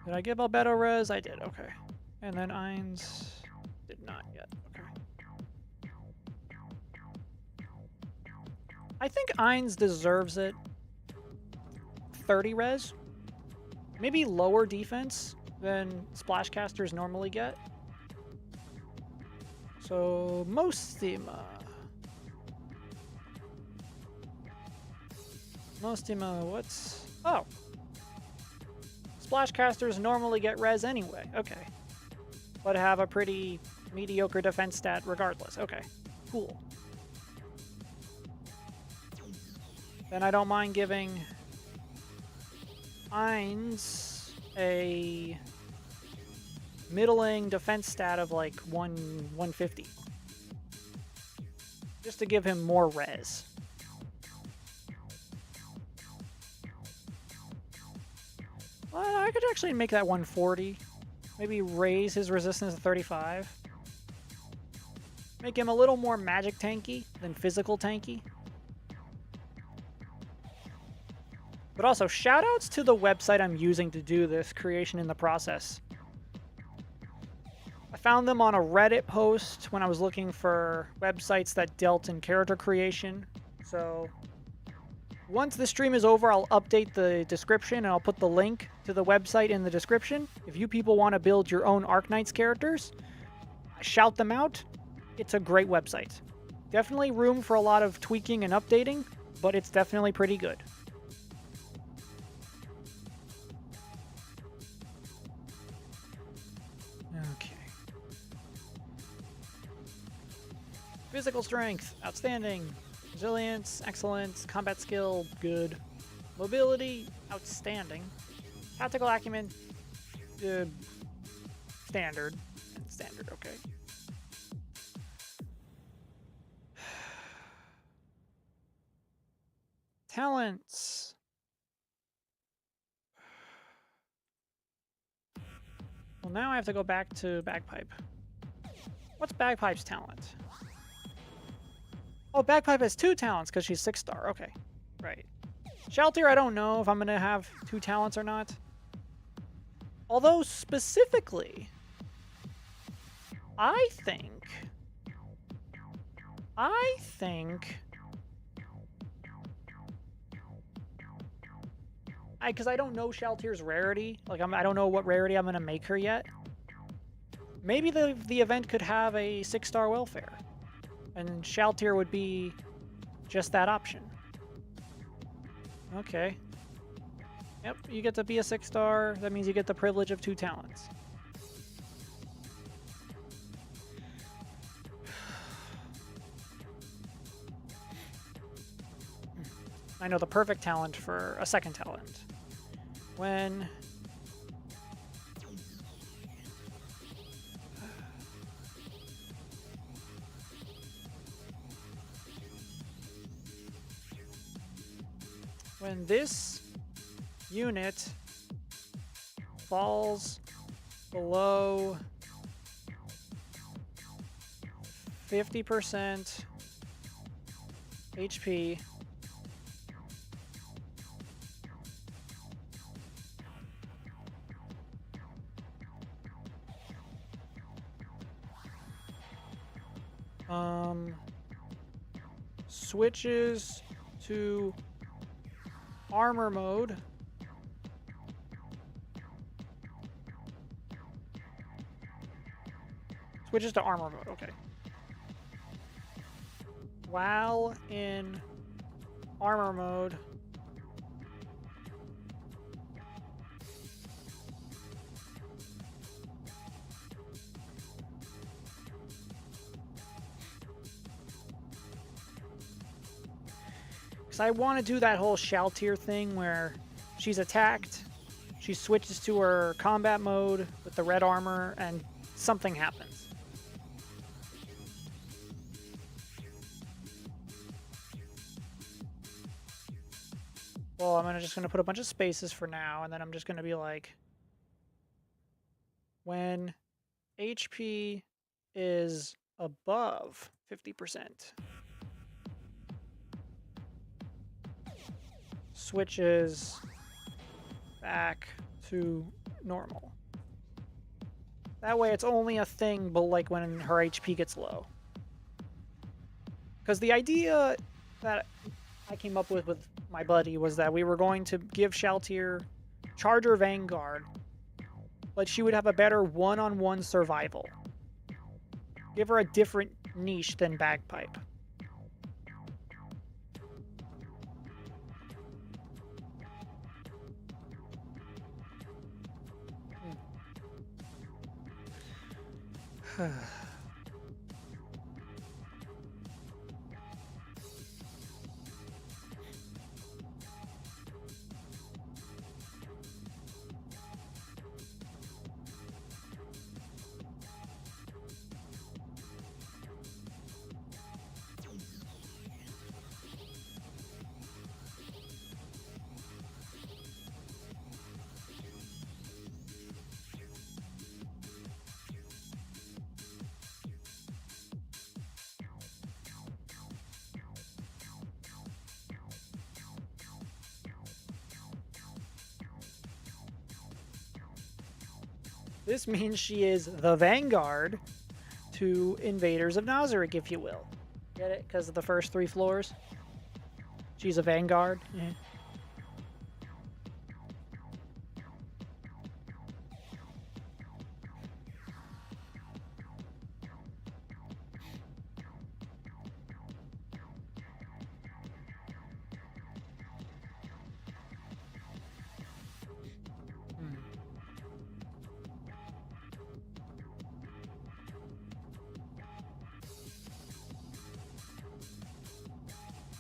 Did I give Albedo res? I did. Okay. And then Ainz did not yet. Okay. I think Ainz deserves it. 30 res. Maybe lower defense than Splashcasters normally get. So, Mostima. Mostima, what's... Oh. Splashcasters normally get res anyway. Okay. But have a pretty mediocre defense stat regardless. Okay. Cool. Then I don't mind giving Ainz a middling defense stat of like 150. Just to give him more res. Well, I could actually make that 140. Maybe raise his resistance to 35. Make him a little more magic tanky than physical tanky. But also, shoutouts to the website I'm using to do this creation in the process. I found them on a Reddit post when I was looking for websites that dealt in character creation. So, once the stream is over, I'll update the description and I'll put the link to the website in the description. If you people want to build your own Arknights characters, shout them out. It's a great website. Definitely room for a lot of tweaking and updating, but it's definitely pretty good. Okay. Physical strength, outstanding. Resilience, excellence. Combat skill, good. Mobility, outstanding. Tactical acumen, standard. Standard, okay. Talents. Well, now I have to go back to Bagpipe. What's Bagpipe's talent? Oh, Bagpipe has 2 talents because she's 6-star. Okay, right. Shaltir, I don't know if I'm going to have 2 talents or not. Although, specifically, I think... Because I don't know Shaltir's rarity. Like, I don't know what rarity I'm going to make her yet. Maybe the event could have a 6-star welfare. And Shaltir would be just that option. Okay. Yep, you get to be a 6-star. That means you get the privilege of 2 talents. I know the perfect talent for a 2nd talent. When this unit falls below 50% HP, switches to armor mode. Switches to armor mode, okay. While in armor mode, I want to do that whole Shaltir thing where she's attacked, she switches to her combat mode with the red armor, and something happens. Well, I'm just going to put a bunch of spaces for now, and then I'm just going to be like, when HP is above 50%, switches back to normal. That way it's only a thing but like when her HP gets low. Because the idea that I came up with my buddy was that we were going to give Shaltir Charger Vanguard, but she would have a better one-on-one survival. Give her a different niche than Bagpipe. This means she is the Vanguard to Invaders of Nazarick, if you will. Get it? Because of the first 3 floors? She's a Vanguard. Yeah.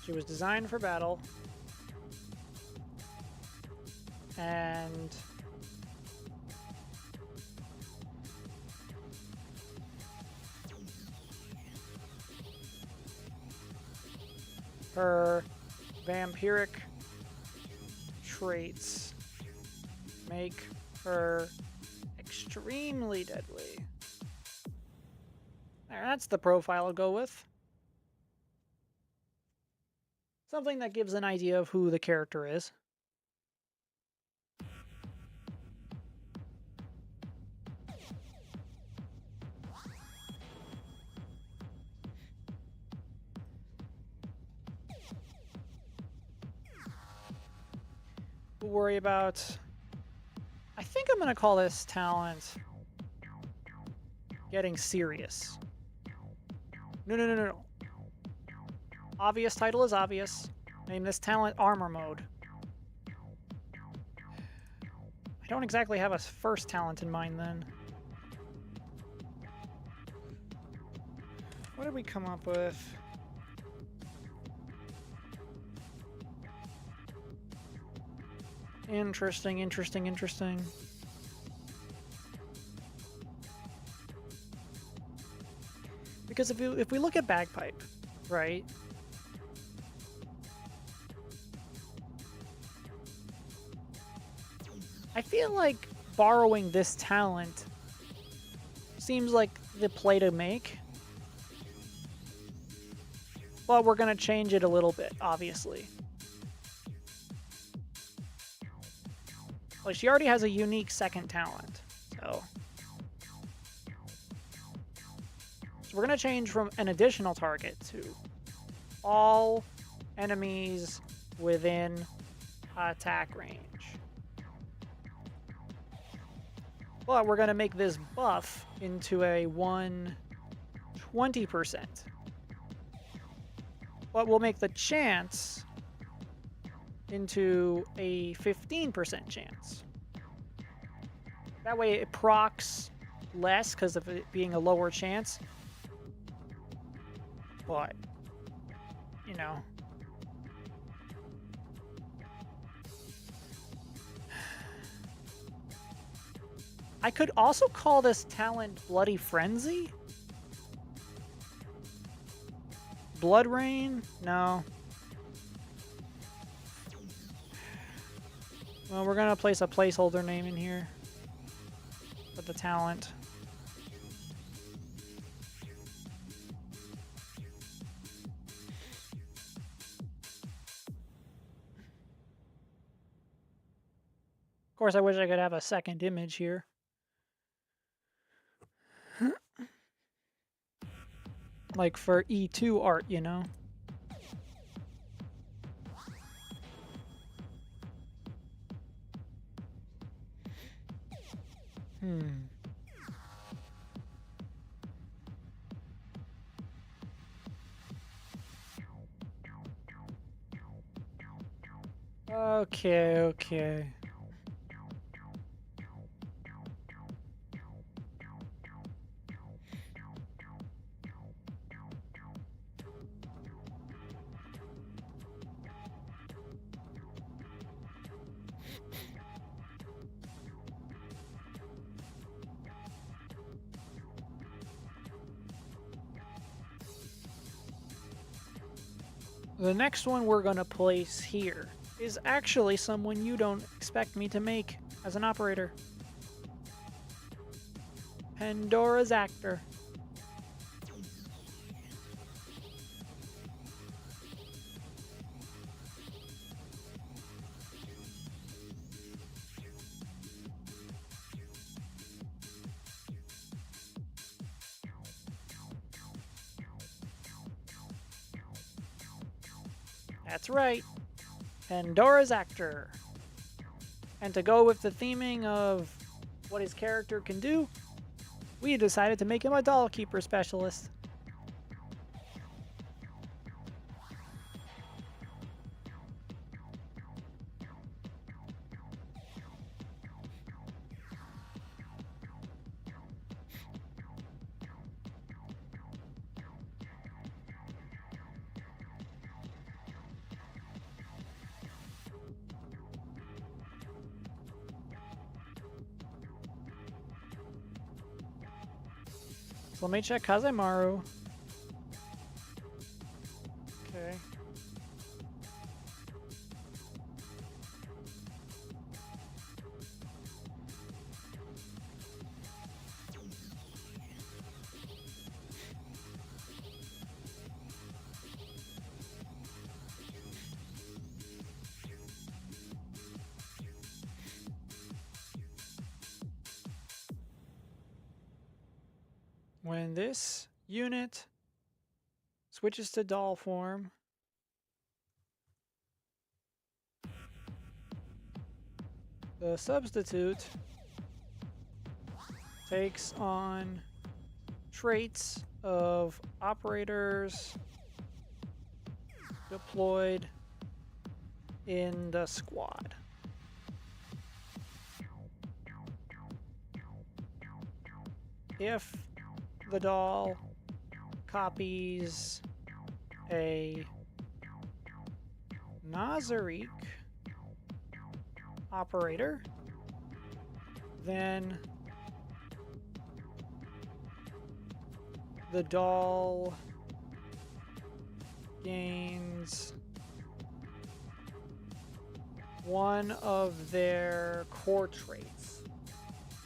She was designed for battle, and her vampiric traits make her extremely deadly. There, that's the profile I'll go with. Something that gives an idea of who the character is. We'll worry about... I think I'm going to call this talent Getting Serious. No. Obvious title is obvious. Name this talent Armor Mode. I don't exactly have a first talent in mind then. What did we come up with? Interesting. Because if we look at Bagpipe, right? I feel like borrowing this talent seems like the play to make. But we're going to change it a little bit, obviously. Like, she already has a unique second talent, so we're going to change from an additional target to all enemies within attack range. But we're going to make this buff into a 120%. But we'll make the chance into a 15% chance. That way it procs less because of it being a lower chance. But, you know. I could also call this talent Bloody Frenzy. Blood Rain? No. Well, we're going to place a placeholder name in here for the talent. Of course, I wish I could have a second image here. Like for E2 art, you know? Okay. The next one we're going to place here is actually someone you don't expect me to make as an operator. Pandora's Actor. That's right, Pandora's Actor. And to go with the theming of what his character can do, we decided to make him a Doll Keeper specialist. So let me check Kazemaru. Okay. When this unit switches to doll form, the substitute takes on traits of operators deployed in the squad. If the doll copies a Nazariq operator, then the doll gains one of their core traits.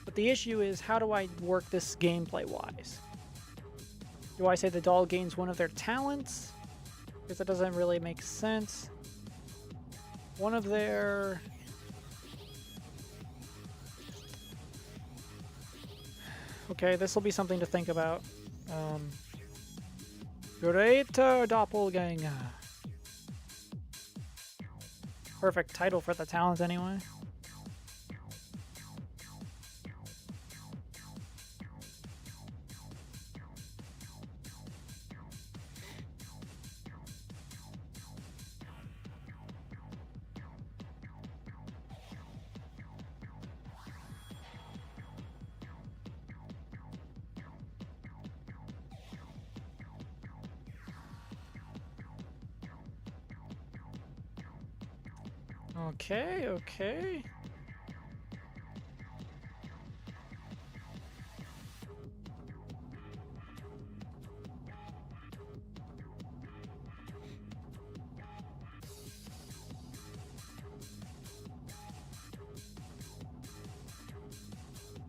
But the issue is, how do I work this gameplay-wise? Do I say the doll gains one of their talents? Because that doesn't really make sense. One of their... Okay, this will be something to think about. Greater Doppelganger. Perfect title for the talent anyway. Okay, okay.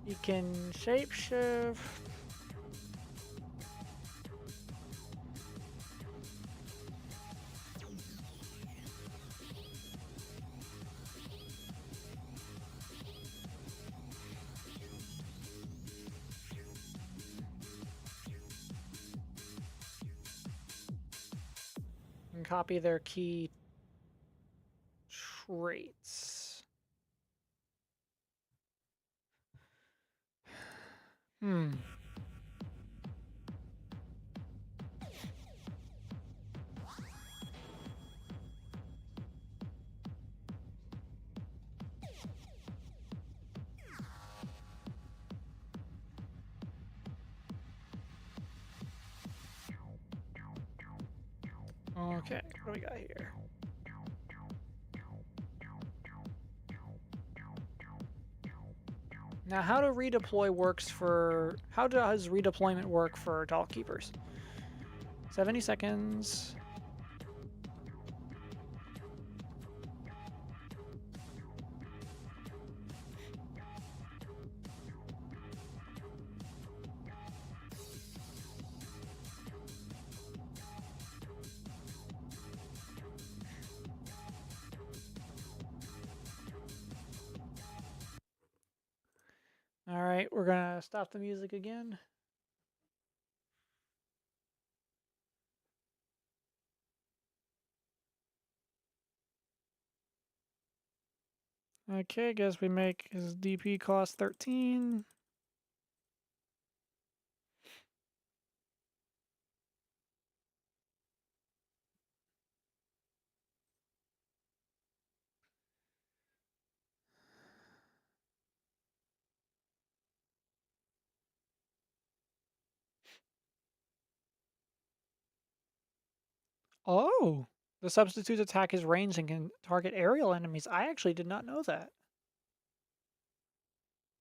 You can shapeshift. And copy their key traits. Okay, what do we got here? Now, how does redeployment work for doll keepers? 70 seconds. All right, we're gonna stop the music again. Okay, guess we make his DP cost 13. Oh, the substitute's attack is ranged and can target aerial enemies. I actually did not know that.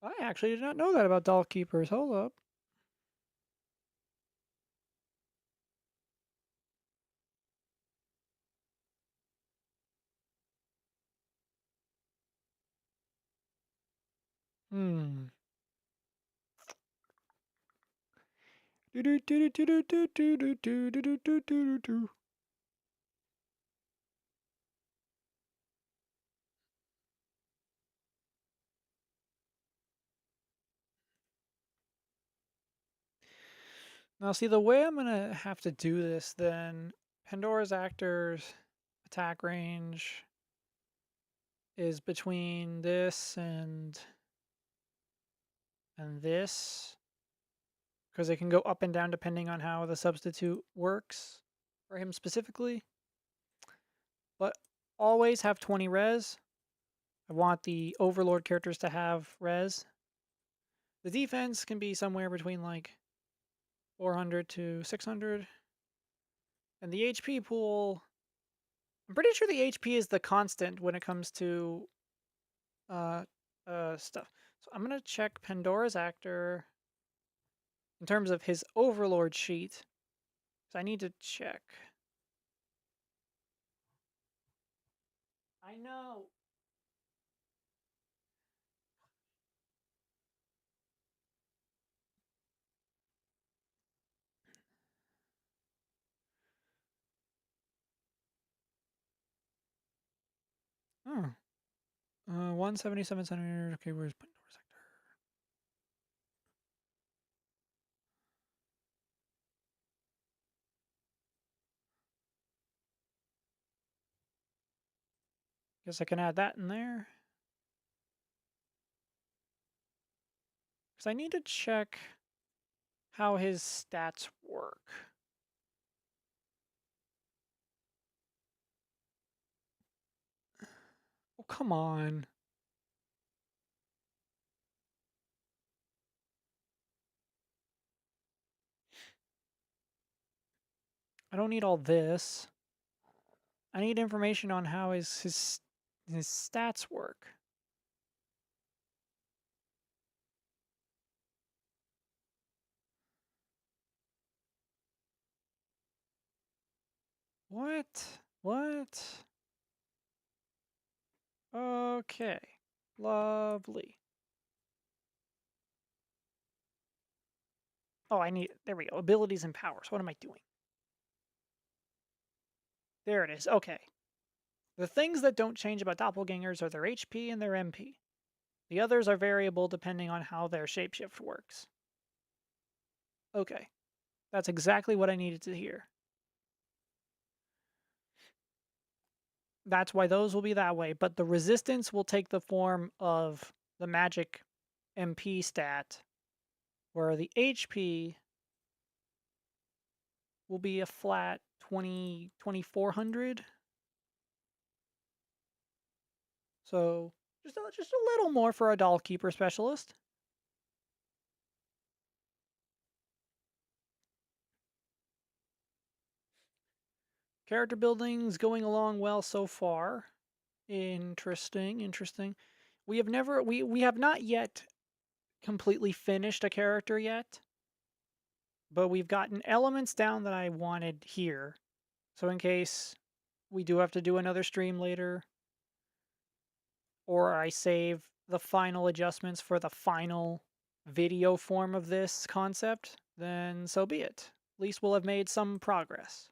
I actually did not know that about doll keepers. Hold up. Hmm. Now, see, the way I'm gonna have to do this then, Pandora's actors attack range is between this and this, because it can go up and down depending on how the substitute works for him specifically. But always have 20 res. I want the Overlord characters to have res. The defense can be somewhere between like 400 to 600. And the HP pool, I'm pretty sure the HP is the constant when it comes to uh, stuff. So I'm going to check Pandora's actor in terms of his Overlord sheet. So I need to check. I know. 177 centimeters. Okay, where's Pandora's actor? Guess I can add that in there. Because I need to check how his stats work. Oh, come on. I don't need all this. I need information on how his stats work. What? What? Okay. Lovely. Oh, I need, there we go. Abilities and powers. What am I doing? There it is. Okay. The things that don't change about doppelgangers are their HP and their MP. The others are variable depending on how their shapeshift works. Okay. That's exactly what I needed to hear. That's why those will be that way, but the resistance will take the form of the magic MP stat, where the HP will be a flat 2400. So just a little more for a doll keeper specialist. Character building's going along well so far. Interesting, interesting. We have not yet completely finished a character yet, but we've gotten elements down that I wanted here. So in case we do have to do another stream later, or I save the final adjustments for the final video form of this concept, then so be it. At least we'll have made some progress.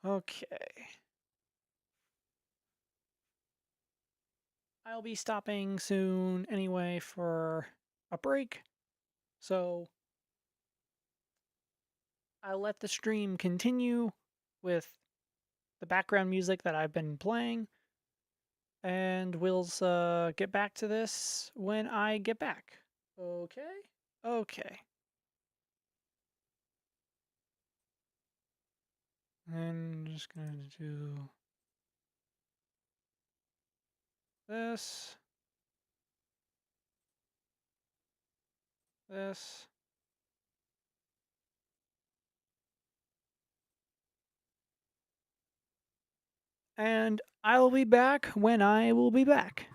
Okay. I'll be stopping soon anyway for a break, so I'll let the stream continue with the background music that I've been playing, and we'll get back to this when I get back. Okay? Okay. I'm just gonna do this, this, and I'll be back when I will be back.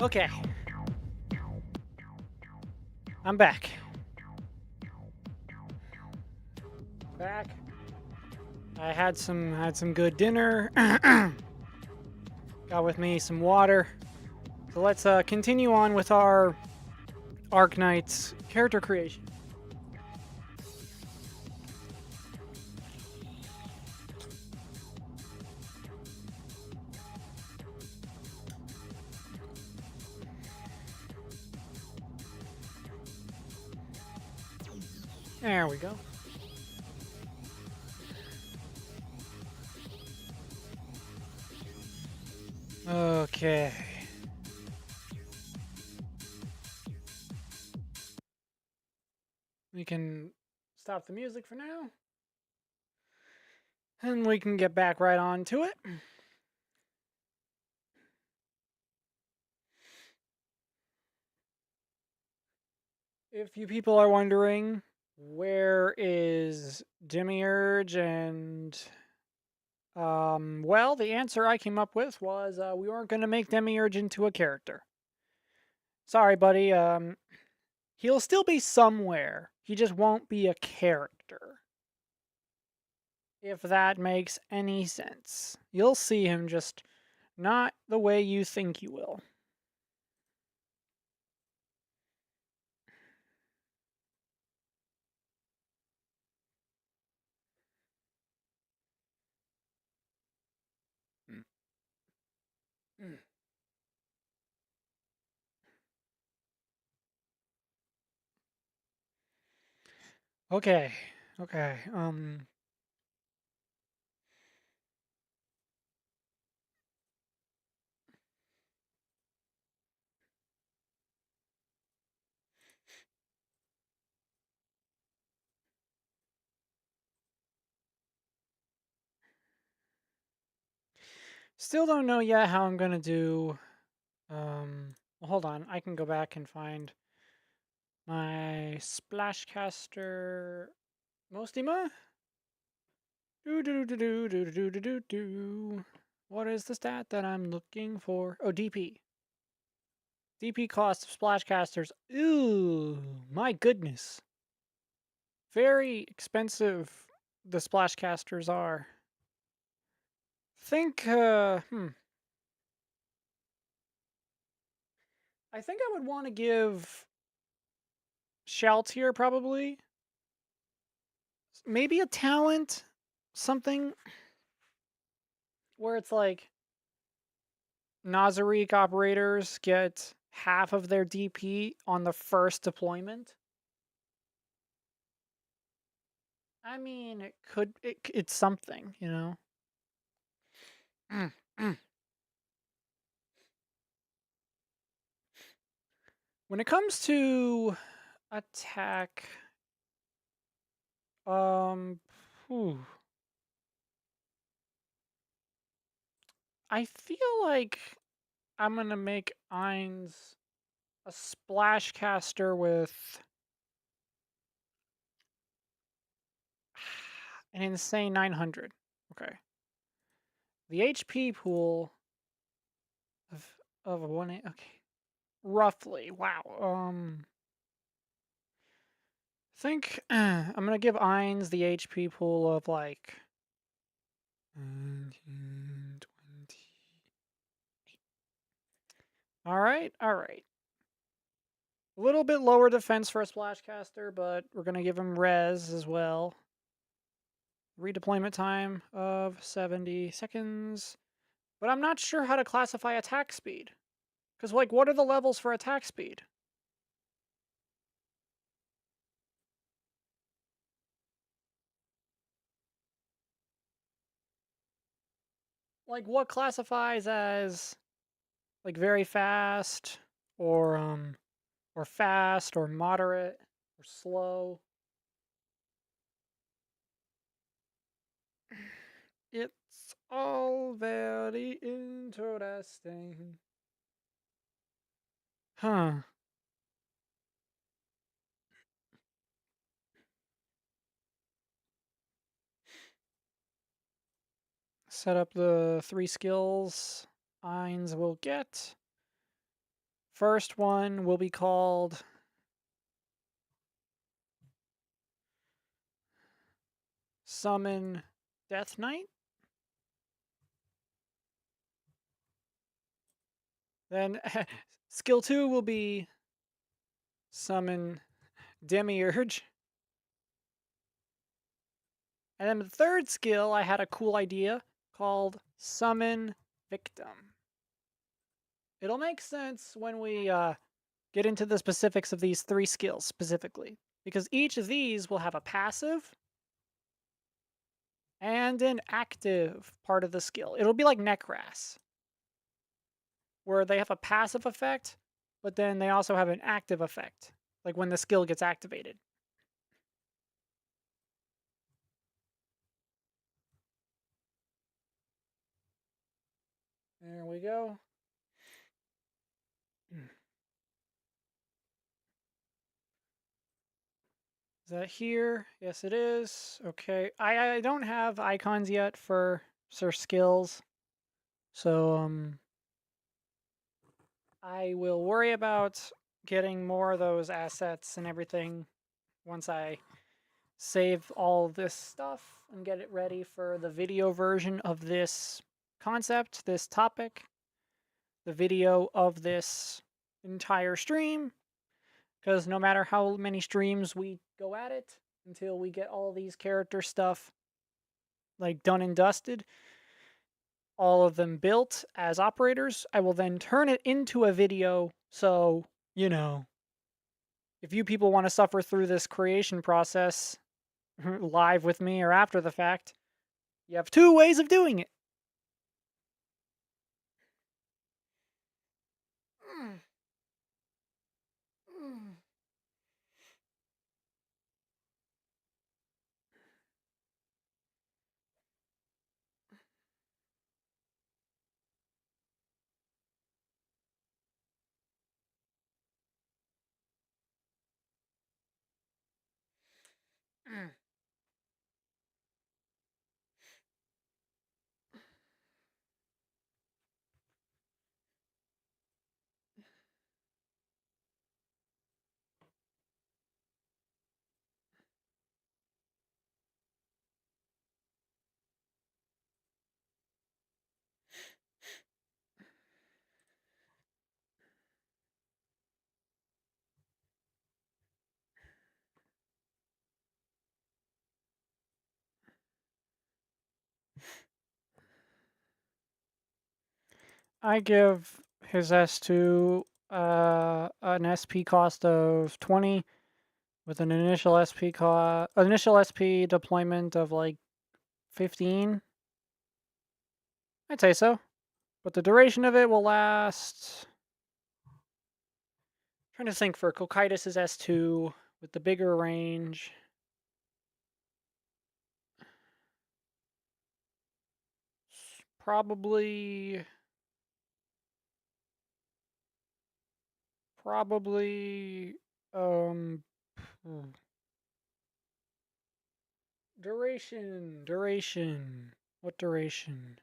Okay. I'm back. Back. I had some good dinner. Got with me some water. So let's continue on with our Arknights character creation. There we go. Okay. We can stop the music for now. And we can get back right on to it. If you people are wondering, where is Demiurge and well, the answer I came up with was we weren't going to make Demiurge into a character. Sorry, buddy. He'll still be somewhere. He just won't be a character. If that makes any sense. You'll see him, just not the way you think you will. Okay. Okay. Still don't know yet how I'm gonna do. Well, hold on. I can go back and find my Splashcaster Mostima. Do do do do do do do do do. What is the stat that I'm looking for? Oh, DP. DP cost of Splashcasters. Ooh, my goodness. Very expensive the Splashcasters are. Think, I think I would want to give Shouts here, probably. Maybe a talent? Something where it's like Nazarick operators get half of their DP on the first deployment. I mean, it's something, you know? When it comes to attack, whew, I feel like I'm gonna make Ainz a splash caster with an insane 900. Okay. The HP pool of one. Okay. Roughly. Wow. Think I'm gonna give Ainz the HP pool of like 19, 20. All right, all right. A little bit lower defense for a Splashcaster, but we're gonna give him res as well. Redeployment time of 70 seconds. But I'm not sure how to classify attack speed. Because, like, what are the levels for attack speed? Like, what classifies as, like, very fast, or fast, or moderate, or slow? It's all very interesting. Huh. Set up the 3 skills Ainz will get. First one will be called Summon Death Knight. Then skill 2 will be Summon Demiurge. And then the third skill, I had a cool idea called Summon Victim. It'll make sense when we get into the specifics of these 3 skills specifically, because each of these will have a passive and an active part of the skill. It'll be like Necras, where they have a passive effect, but then they also have an active effect, like when the skill gets activated. There we go. Is that here? Yes, it is. Okay. I don't have icons yet for Sir Skills, so I will worry about getting more of those assets and everything once I save all this stuff and get it ready for the video version of this concept, this topic, the video of this entire stream. Because no matter how many streams we go at it until we get all these character stuff like done and dusted, all of them built as operators, I will then turn it into a video. So, you know, if you people want to suffer through this creation process live with me or after the fact, you have 2 ways of doing it. I give his S2 an SP cost of 20 with an initial SP deployment of like 15. I'd say so. But the duration of it will last. Trying to think for Cocytus' S2 with the bigger range. Probably um duration. What duration?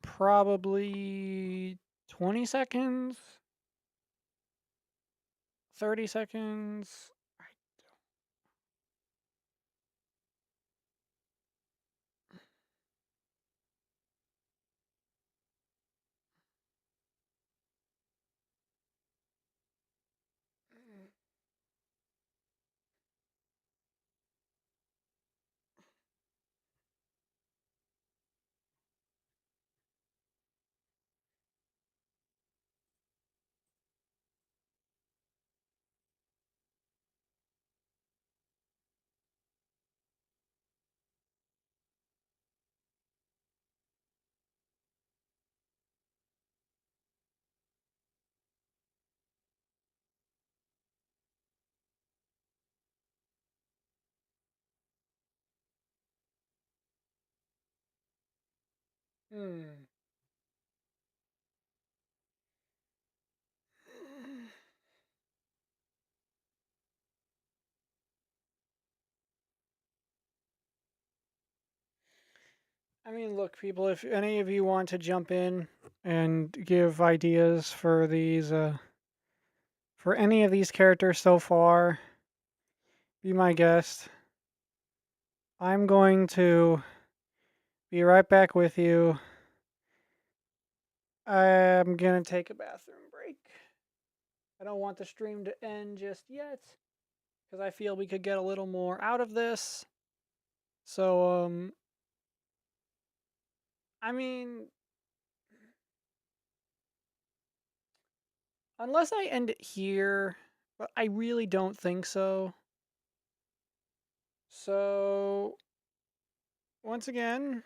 Probably 20 seconds, 30 seconds. Hmm. I mean, look, people, if any of you want to jump in and give ideas for these, for any of these characters so far, be my guest. I'm going to be right back with you. I'm gonna take a bathroom break. I don't want the stream to end just yet, because I feel we could get a little more out of this. So, I mean, unless I end it here, but I really don't think so. So, once again,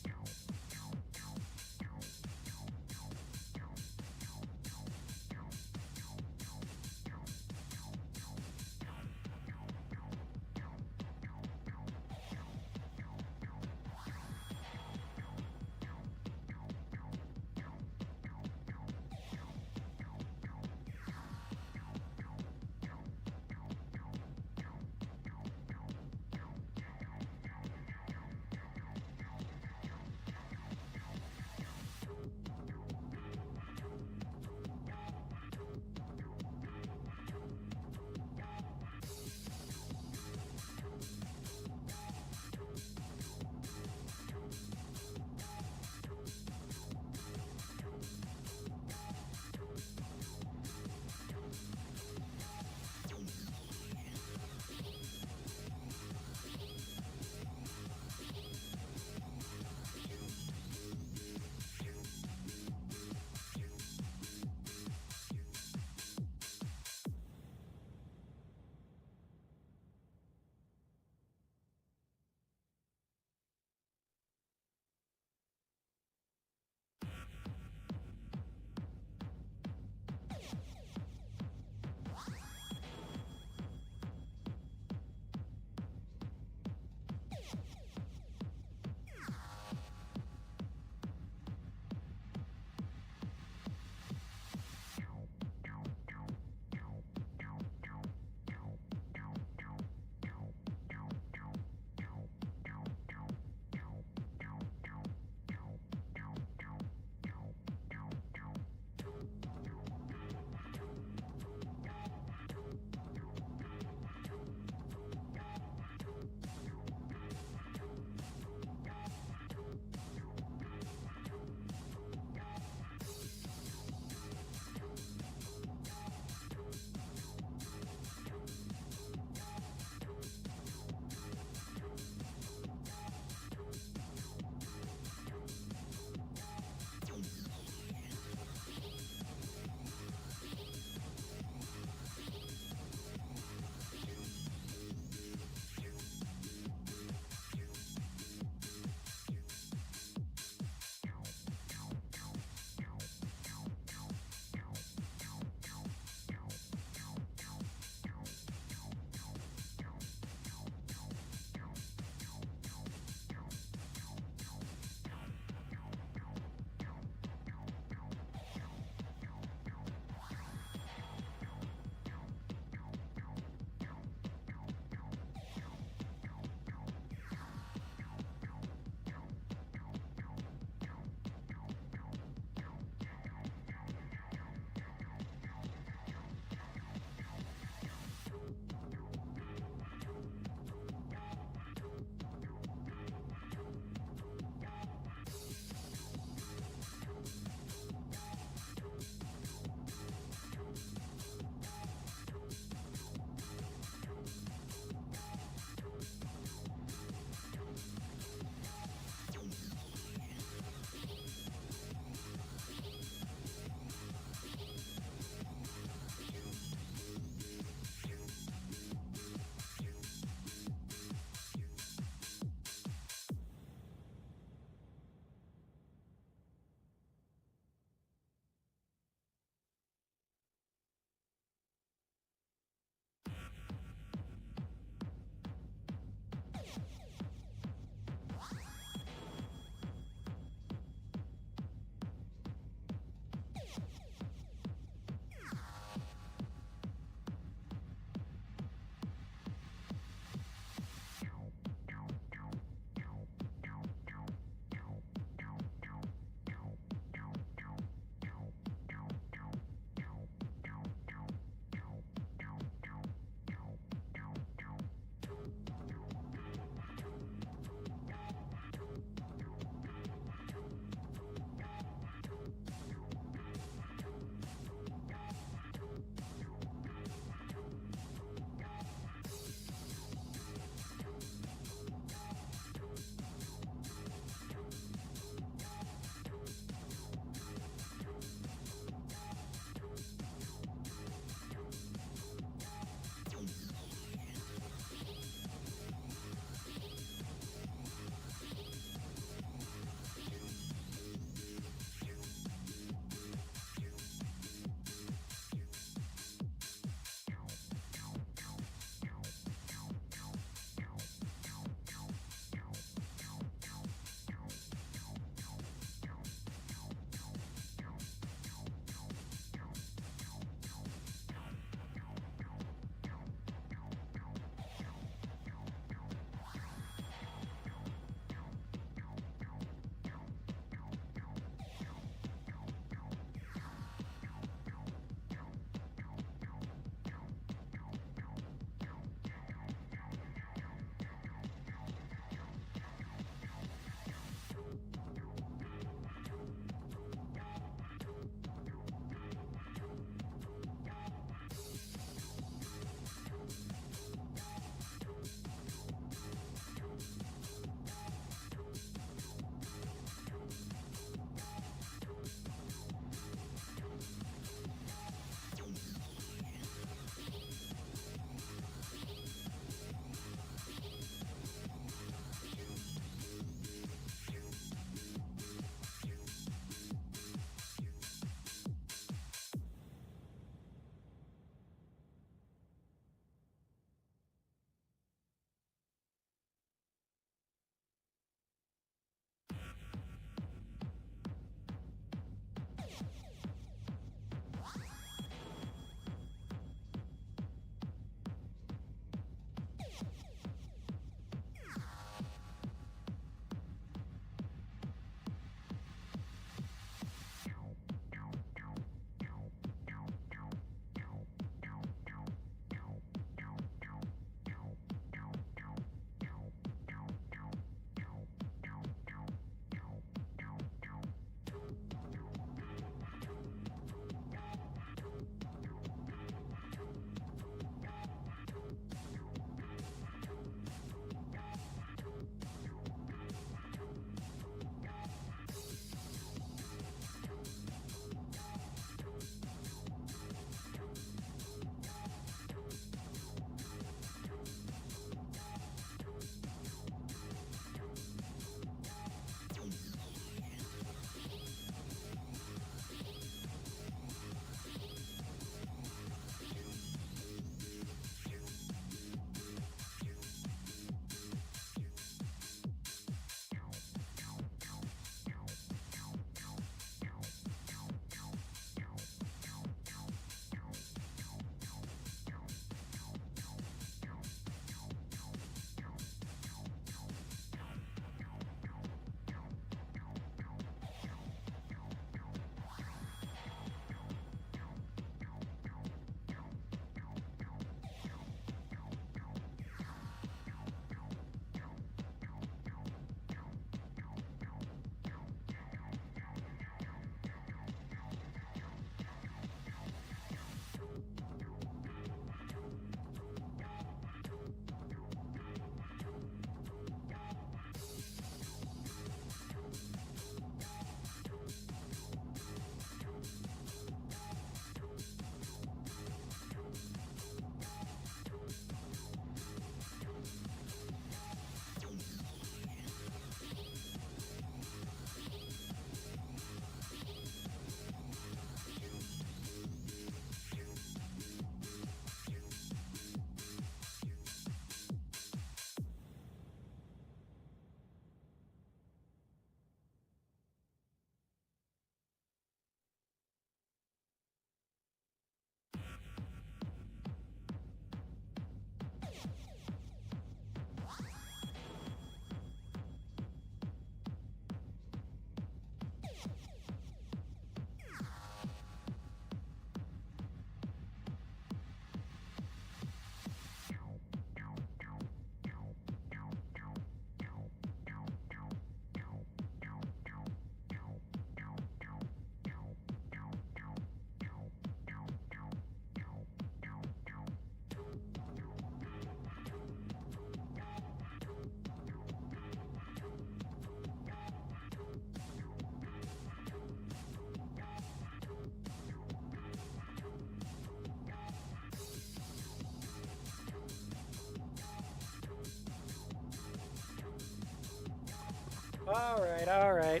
All right.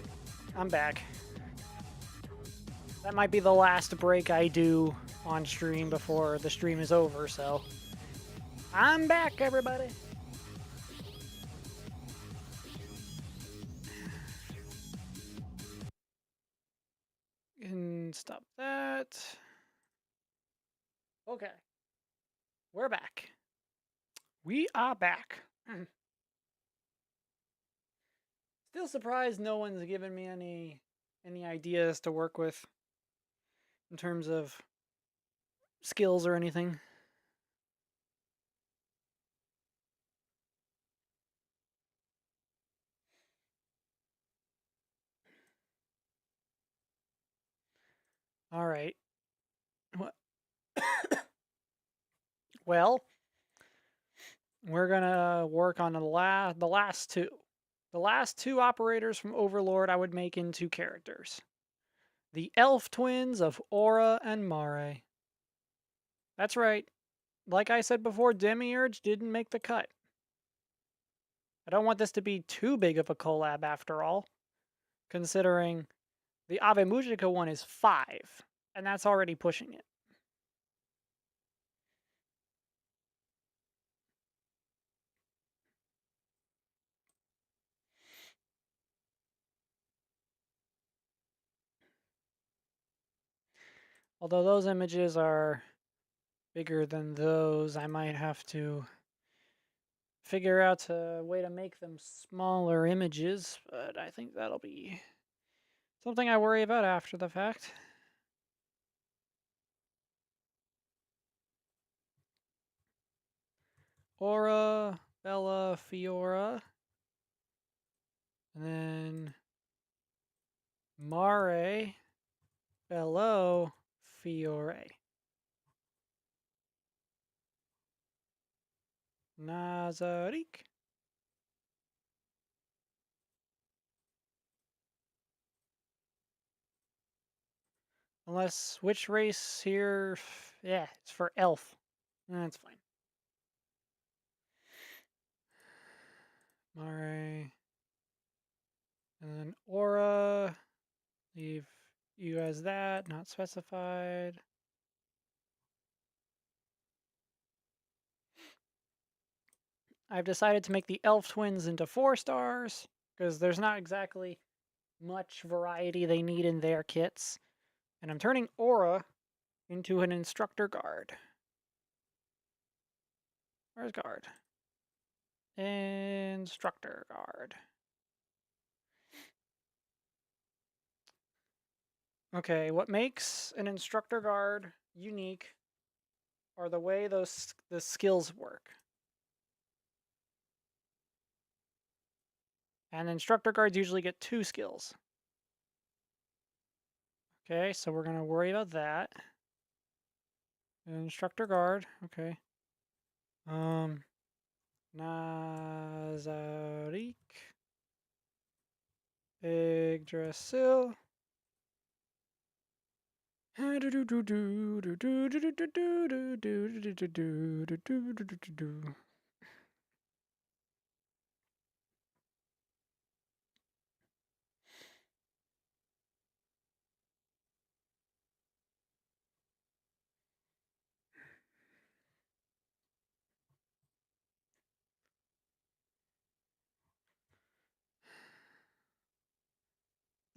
I'm back. That might be the last break I do on stream before the stream is over, so I'm back, everybody. And stop that. Okay. We're back. We are back. Still surprised no one's given me any ideas to work with in terms of skills or anything. All right. Well, we're gonna work on the last two. The last two operators from Overlord I would make into characters. The elf twins of Aura and Mare. That's right. Like I said before, Demiurge didn't make the cut. I don't want this to be too big of a collab after all, considering the Ave Mujica one is 5, and that's already pushing it. Although those images are bigger than those, I might have to figure out a way to make them smaller images, but I think that'll be something I worry about after the fact. Aura, Bella, Fiora, and then Mare, Bello, Fiore. Nazarick. Unless, which race here? Yeah, it's for elf. That's fine. Mare. And then Aura. Leave you as that, not specified. I've decided to make the elf twins into 4 stars, because there's not exactly much variety they need in their kits. And I'm turning Aura into an instructor guard. Where's guard? Instructor guard. Okay, what makes an instructor guard unique are the way the skills work. And instructor guards usually get 2 skills. Okay, so we're going to worry about that. Instructor guard, okay. Nazarick. Yggdrasil.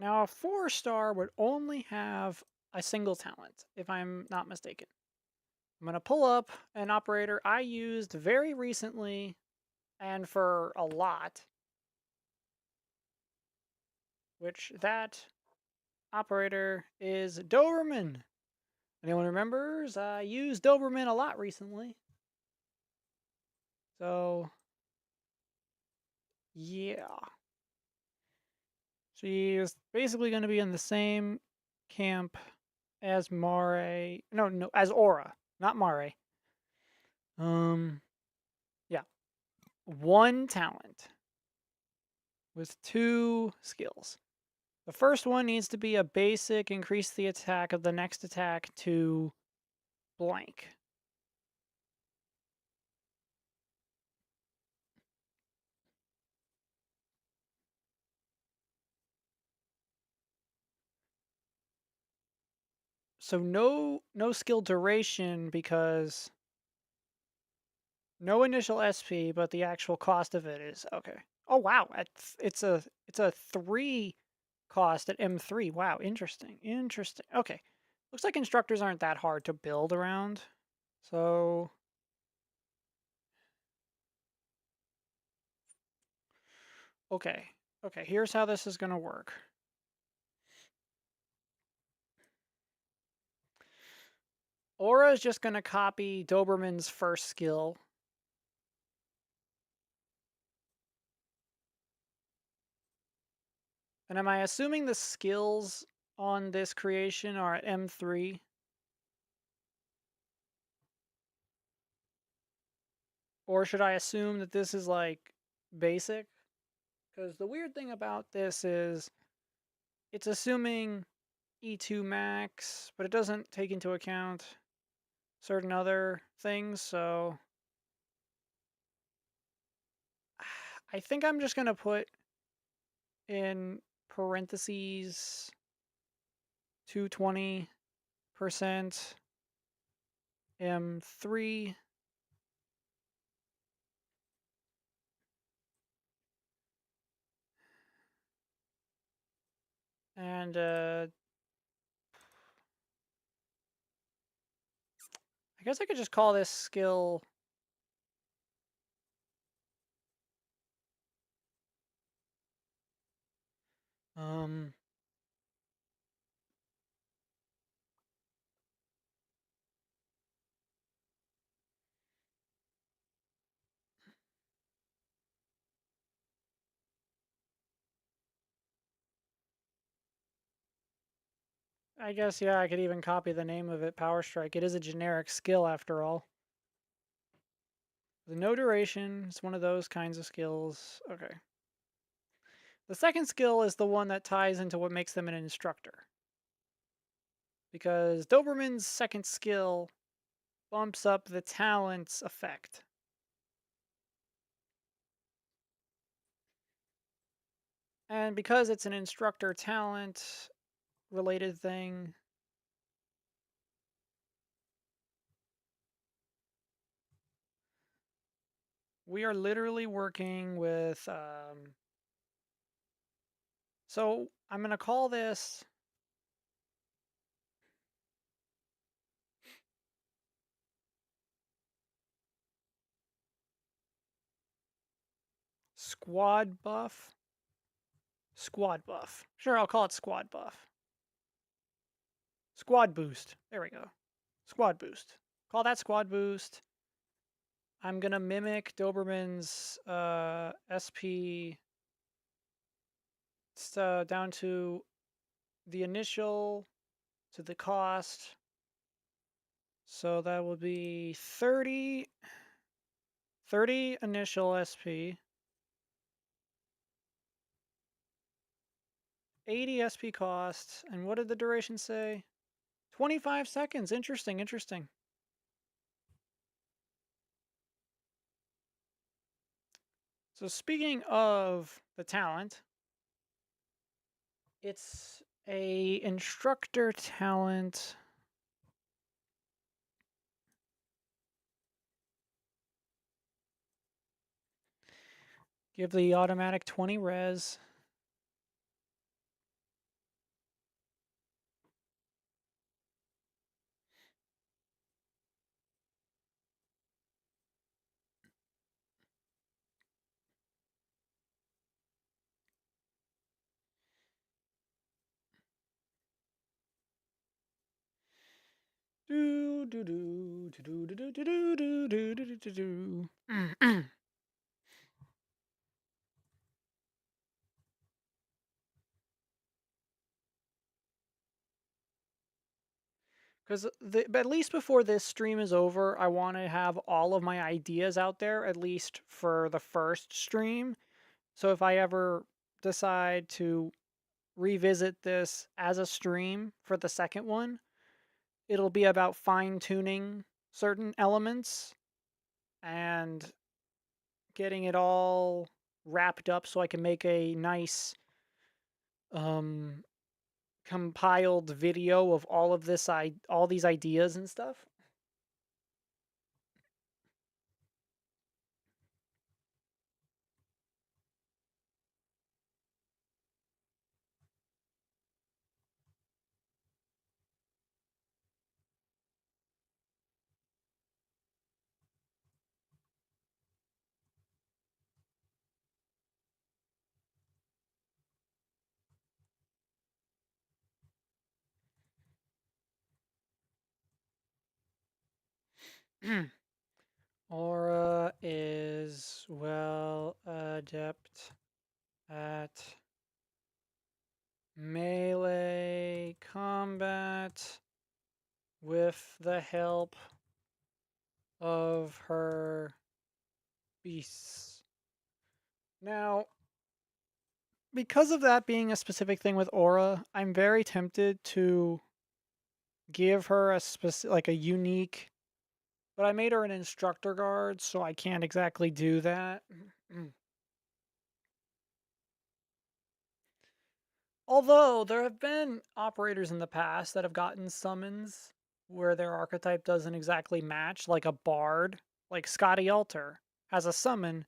Now, a 4-star would only have a single talent, if I'm not mistaken. I'm going to pull up an operator I used very recently and for a lot, which that operator is Doberman. Anyone remembers? I used Doberman a lot recently. So, yeah. She's basically going to be in the same camp as Mare. No, as Aura, not Mare. Yeah. 1 talent with 2 skills. The first one needs to be a basic increase the attack of the next attack to blank. So no skill duration because no initial SP, but the actual cost of it is okay. Oh wow, it's a 3 cost at M3. Wow, interesting. Interesting. Okay. Looks like instructors aren't that hard to build around. So okay. Okay, here's how this is going to work. Aura is just going to copy Doberman's first skill. And am I assuming the skills on this creation are at M3? Or should I assume that this is like basic? Because the weird thing about this is it's assuming E2 max, but it doesn't take into account certain other things, so I think I'm just going to put in parentheses 220% M3 and I guess I could just call this skill um I guess yeah, I could even copy the name of it, Power Strike. It is a generic skill after all. The no duration is one of those kinds of skills. Okay. The second skill is the one that ties into what makes them an instructor. Because Doberman's second skill bumps up the talents effect. And because it's an instructor talent related thing, we are literally working with. So I'm going to call this squad buff. Squad buff. Sure, I'll call it squad buff. Squad boost. There we go. Squad boost. Call that squad boost. I'm going to mimic Doberman's SP down to the initial to the cost. So that would be 30 initial SP, 80 SP cost, and what did the duration say? 25 seconds. Interesting, interesting. So speaking of the talent, it's a instructor talent. Give the automatic 20 res. Do do do do do do do do do do do do do. Because at least before this stream is over, I want to have all of my ideas out there, at least for the first stream. So if I ever decide to revisit this as a stream for the second one, it'll be about fine tuning certain elements and getting it all wrapped up so I can make a nice compiled video of all of all these ideas and stuff. Aura is well adept at melee combat with the help of her beasts. Now, because of that being a specific thing with Aura, I'm very tempted to give her a specific, like a unique, but I made her an instructor guard, so I can't exactly do that. Although there have been operators in the past that have gotten summons where their archetype doesn't exactly match, like a bard, like Scotty Alter has a summon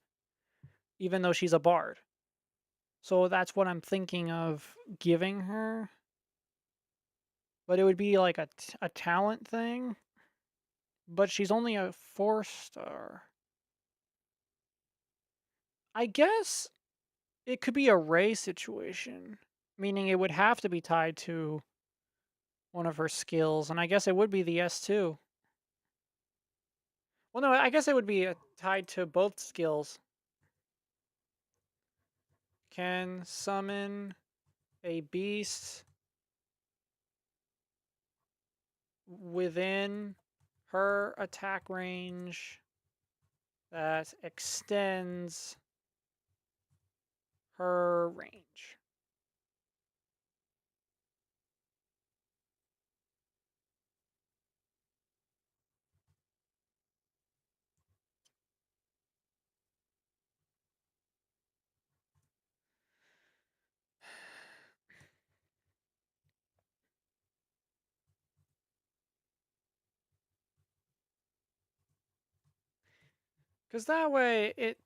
even though she's a bard. So that's what I'm thinking of giving her. But it would be like a talent thing. But she's only a 4-star. I guess it could be a Ray situation, meaning it would have to be tied to one of her skills, and I guess it would be the S2. Well, no, I guess it would be tied to both skills. Can summon a beast within her attack range that extends her range. Because that way it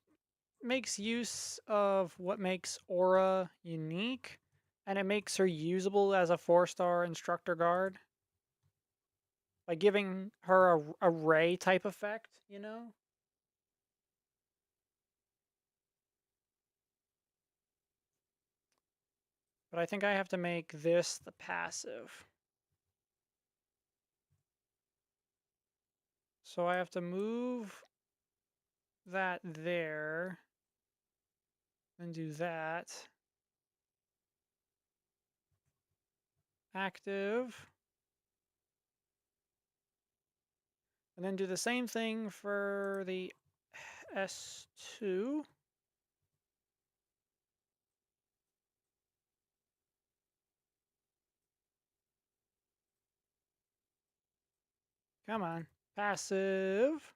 makes use of what makes Aura unique, and it makes her usable as a 4-star instructor guard by giving her a ray type effect, you know? But I think I have to make this the passive. So I have to move that there, then do that. Active. And then do the same thing for the S2. Come on. Passive.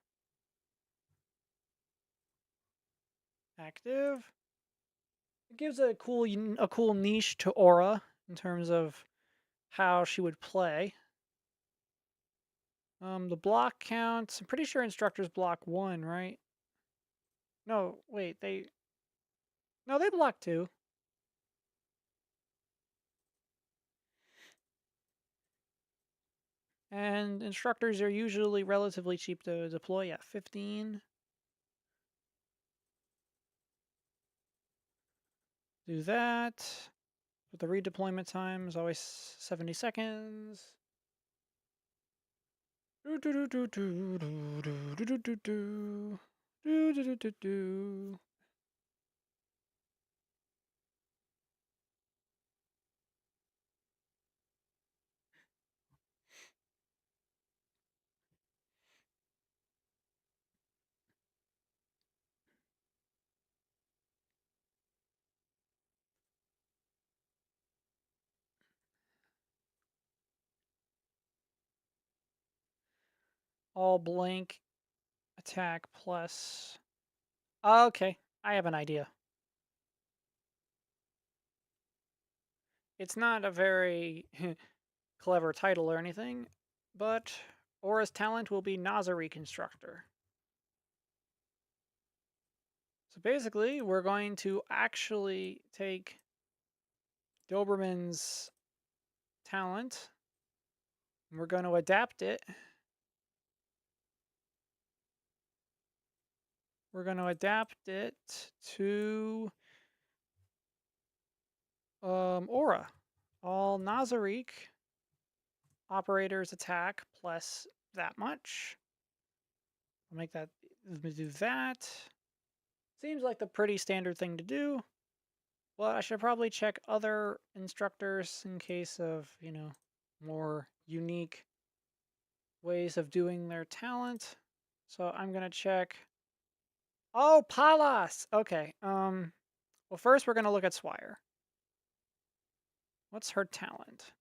Active. It gives a cool niche to Aura in terms of how she would play. The block count, I'm pretty sure instructors block 1, right? No, wait, no, they block 2. And instructors are usually relatively cheap to deploy. Yeah, 15. Do that. But the redeployment time is always 70 seconds. Do do do do do do do do do do do do do do do. All blank attack plus. Okay, I have an idea. It's not a very clever title or anything, but Aura's talent will be Naza Reconstructor. So basically, we're going to actually take Doberman's talent, and we're going to adapt it. We're going to adapt it to Aura. All Nazariq operators attack plus that much. I'll make that, let me do that. Seems like the pretty standard thing to do. Well, I should probably check other instructors in case of, more unique ways of doing their talent. So I'm going to check. Oh, Palas! Okay, well, first we're going to look at Swire. What's her talent?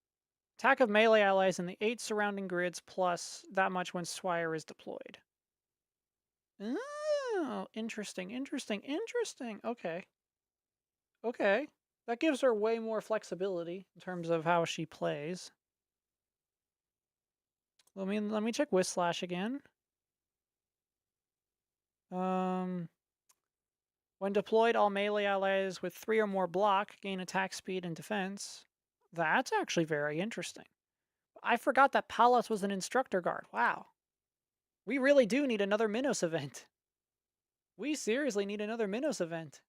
Attack of melee allies in the 8 surrounding grids plus that much when Swire is deployed. Oh, interesting, interesting, interesting. Okay. Okay. That gives her way more flexibility in terms of how she plays. Let me check Whislash again. When deployed, all melee allies with 3 or more block gain attack speed and defense. That's actually very interesting. I forgot that Palas was an instructor guard. Wow. We really do need another Minos event. We seriously need another Minos event.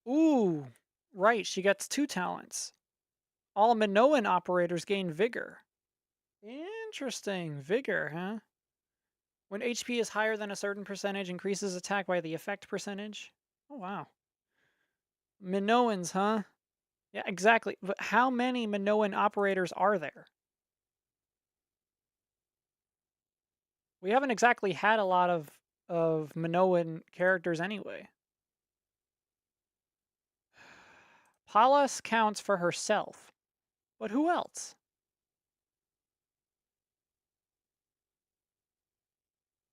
Ooh, right, she gets 2 talents. All Minoan operators gain Vigor. Interesting. Vigor, huh? When HP is higher than a certain percentage, increases attack by the effect percentage. Oh, wow. Minoans, huh? Yeah, exactly. But how many Minoan operators are there? We haven't exactly had a lot of Minoan characters anyway. Palas counts for herself. But who else?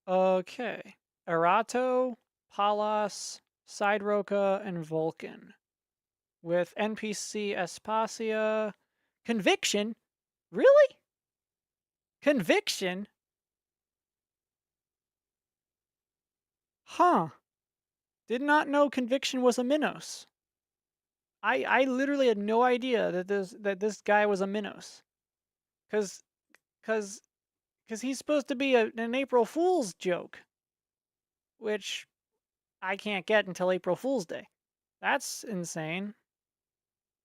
Okay. Erato, Palas, Sideroka, and Vulcan. With NPC Aspasia. Conviction? Really? Conviction? Huh. Did not know Conviction was a Minos. I literally had no idea that this guy was a Minos. Cause cause cause he's supposed to be an April Fool's joke. Which I can't get until April Fool's Day. That's insane.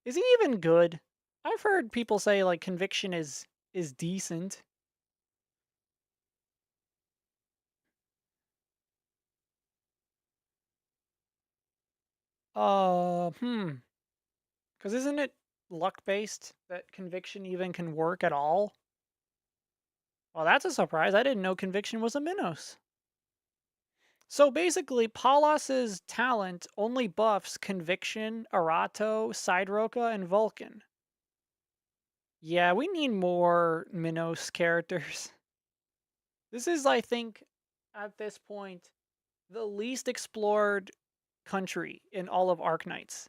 Is he even good? I've heard people say like Conviction is decent. Hmm. Because isn't it luck based that Conviction even can work at all? Well, that's a surprise. I didn't know Conviction was a Minos. So basically, Palas's talent only buffs Conviction, Arato, Sideroka, and Vulcan. Yeah, we need more Minos characters. This is, I think, at this point, the least explored country in all of Arknights.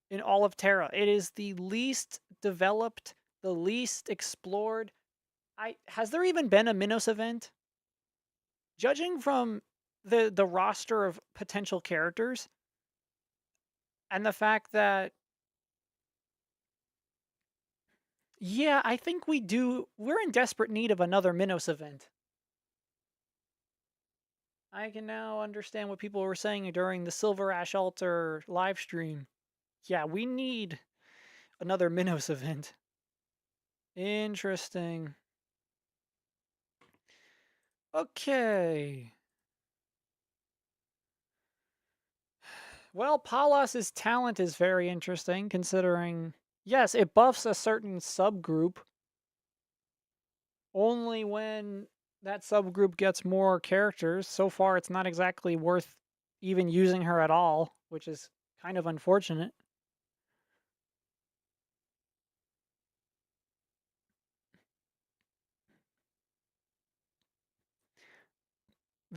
In all of Terra. It is the least developed, the least explored. Has there even been a Minos event? Judging from the roster of potential characters and the fact that, yeah, I think we're in desperate need of another Minos event. I can now understand what people were saying during the Silver Ash Altar live stream. Yeah, we need another Minos event. Interesting. Okay. Well, Palas's talent is very interesting considering, yes, it buffs a certain subgroup only when that subgroup gets more characters. So far, it's not exactly worth even using her at all, which is kind of unfortunate.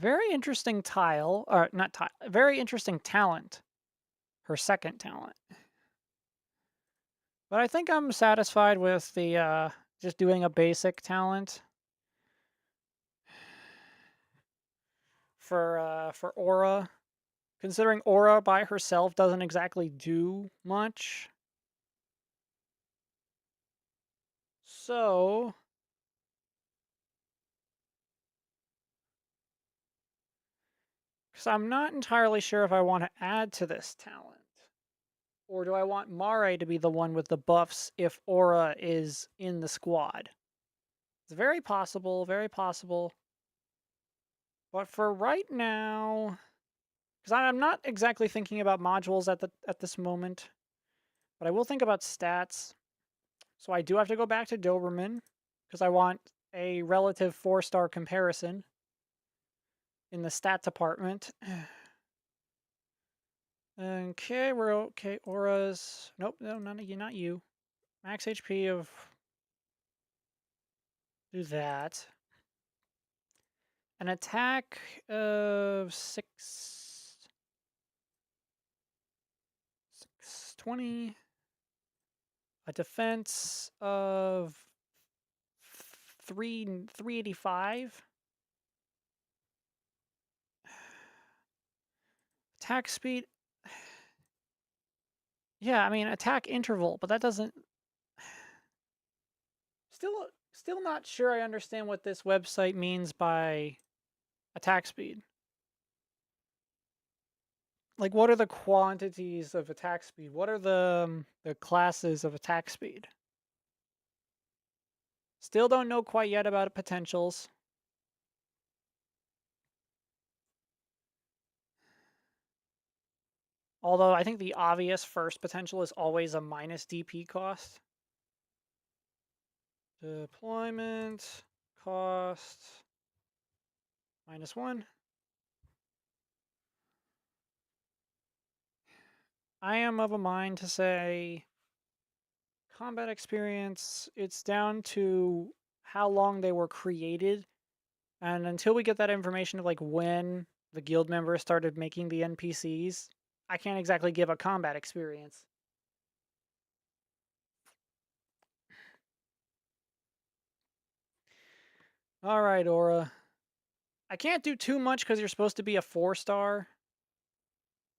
Very interesting tile, or not tile, very interesting talent. Her second talent. But I think I'm satisfied with the, just doing a basic talent for Aura. Considering Aura by herself doesn't exactly do much. So, because I'm not entirely sure if I want to add to this talent. Or do I want Mare to be the one with the buffs if Aura is in the squad? It's very possible, very possible. But for right now, because I'm not exactly thinking about modules at this moment, but I will think about stats. So I do have to go back to Doberman because I want a relative 4-star comparison in the stat department. Okay, we're okay. Auras. Nope, no, none of you, not you. Max HP of. Do that. An attack of 620. A defense of 385. Attack speed. Yeah, I mean attack interval, but that doesn't. Still not sure I understand what this website means by attack speed. Like, what are the quantities of attack speed? What are the classes of attack speed? Still don't know quite yet about potentials. Although I think the obvious first potential is always a minus DP cost. Deployment cost -1. I am of a mind to say combat experience, it's down to how long they were created. And until we get that information of like when the guild members started making the NPCs, I can't exactly give a combat experience. All right, Aura. I can't do too much because you're supposed to be a 4-star.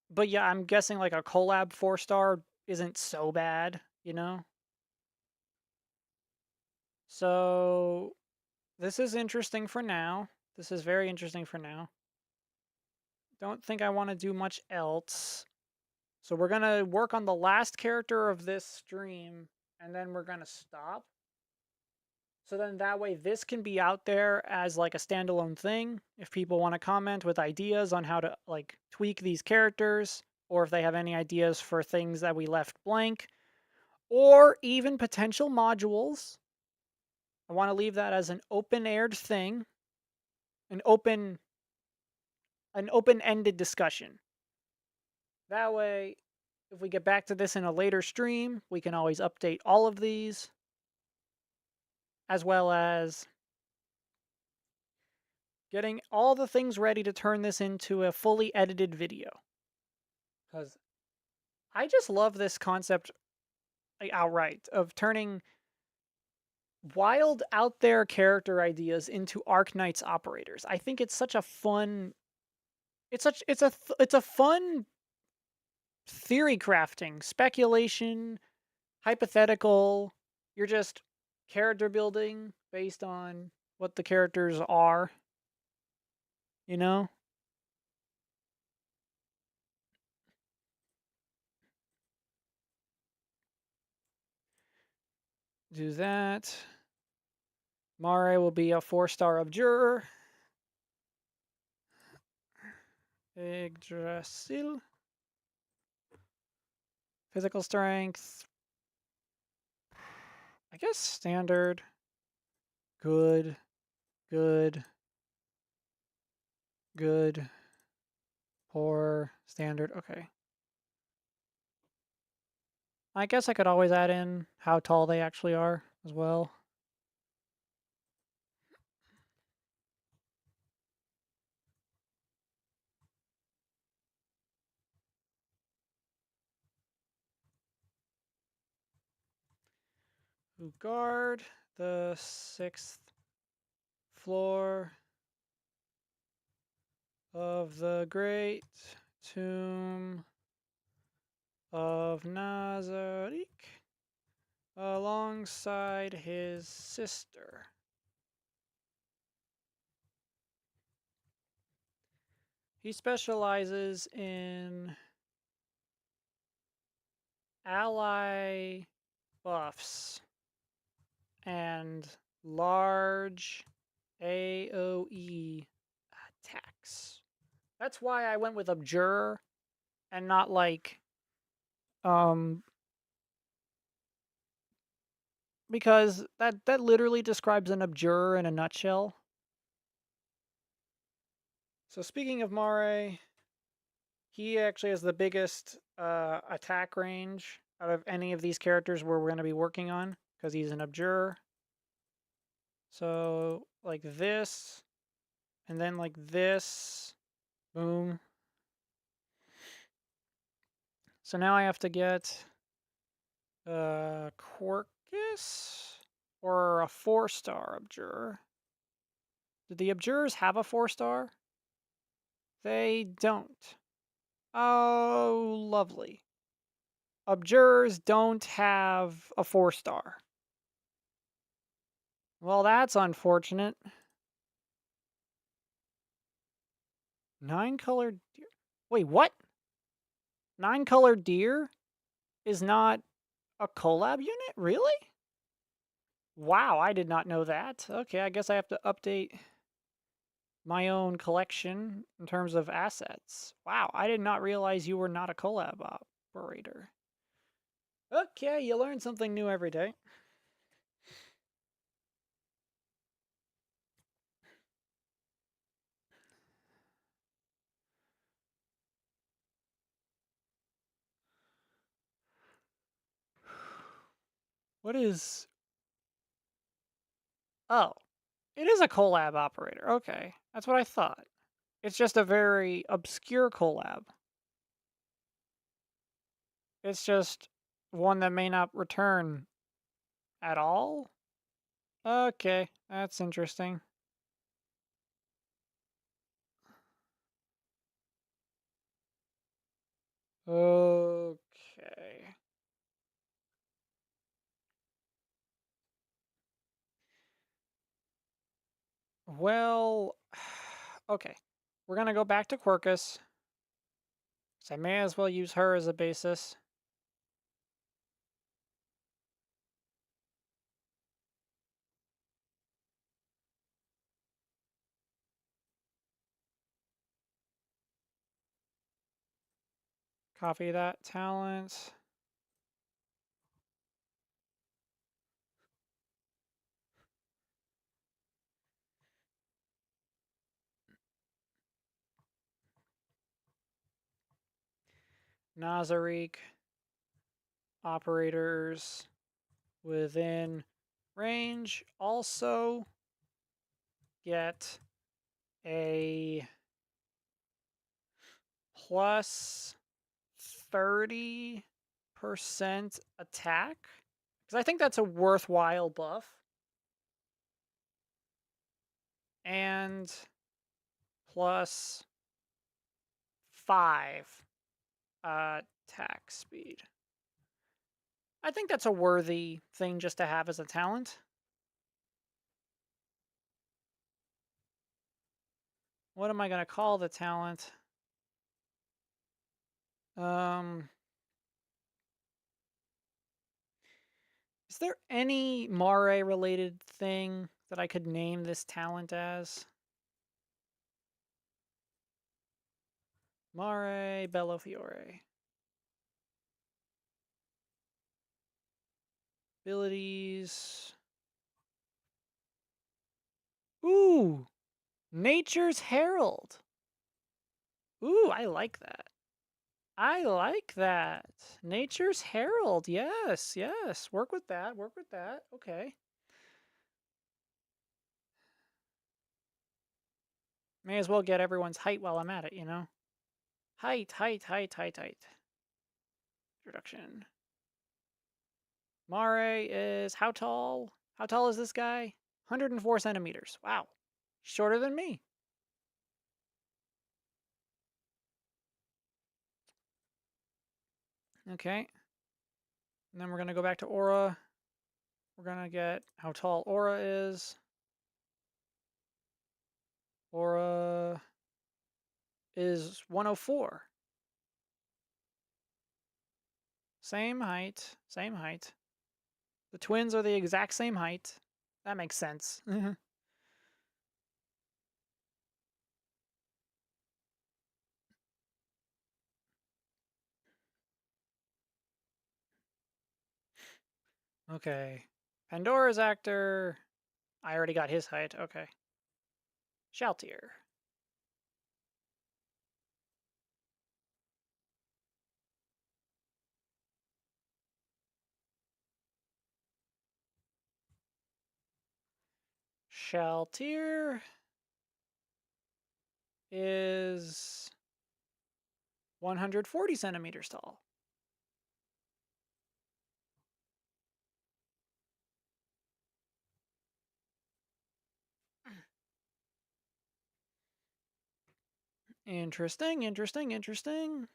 But yeah, I'm guessing like a collab 4-star isn't so bad, you know? So this is interesting for now. This is very interesting for now. Don't think I want to do much else. So we're going to work on the last character of this stream, and then we're going to stop. So then that way this can be out there as like a standalone thing. If people want to comment with ideas on how to like tweak these characters, or if they have any ideas for things that we left blank, or even potential modules. I want to leave that as an open-aired thing, an open-ended discussion. That way, if we get back to this in a later stream, we can always update all of these, as well as getting all the things ready to turn this into a fully edited video. Because I just love this concept outright of turning wild out there character ideas into Arknights operators. I think it's such a fun it's a fun theory crafting, speculation, hypothetical. You're just character building based on what the characters are, you know? Do that. Mare will be a 4-star abjurer. Yggdrasil. Physical strength. I guess standard. Good. Good. Good. Poor. Standard. Okay. I guess I could always add in how tall they actually are as well. who guard the 6th floor of the great tomb of Nazarick alongside his sister. He specializes in ally buffs and large AoE attacks. That's why I went with Abjure and not like because that literally describes an Abjure in a nutshell. So speaking of Mare, he actually has the biggest attack range out of any of these characters we're going to be working on because he's an Abjure. So like this, and then like this, boom. So now I have to get Quirkus or a 4-star Abjure. Did the Abjures have a 4-star? They don't. Oh, lovely. Abjures don't have a 4-star. Well, that's unfortunate. 9-colored deer. Wait, what? 9-colored deer is not a collab unit? Really? Wow, I did not know that. Okay, I guess I have to update my own collection in terms of assets. Wow, I did not realize you were not a collab operator. Okay, you learn something new every day. What is... Oh, it is a collab operator. Okay, that's what I thought. It's just a very obscure collab. It's just one that may not return at all? Okay, that's interesting. Okay. Well, okay. We're gonna go back to Quirkus. So I may as well use her as a basis. Copy that talent. Nazarick operators within range also get a plus 30% attack. Because I think that's a worthwhile buff. And plus 5 attack speed. I think that's a worthy thing just to have as a talent. What am I going to call the talent? Is there any Mare related thing that I could name this talent as? Mare Bellofiore. Abilities. Ooh! Nature's Herald. Ooh, I like that. I like that. Nature's Herald. Yes, yes. Work with that. Work with that. Okay. May as well get everyone's height while I'm at it, you know? Height, height, height, height, height. Introduction. Mare is how tall? How tall is this guy? 104 centimeters. Wow. Shorter than me. Okay. And then we're going to go back to Aura. We're going to get how tall Aura is. Aura is 104. Same height. Same height. The twins are the exact same height. That makes sense. Okay. Pandora's actor. I already got his height. Okay. Shaltier. Shaltier is 140 centimeters tall. Interesting, interesting, interesting.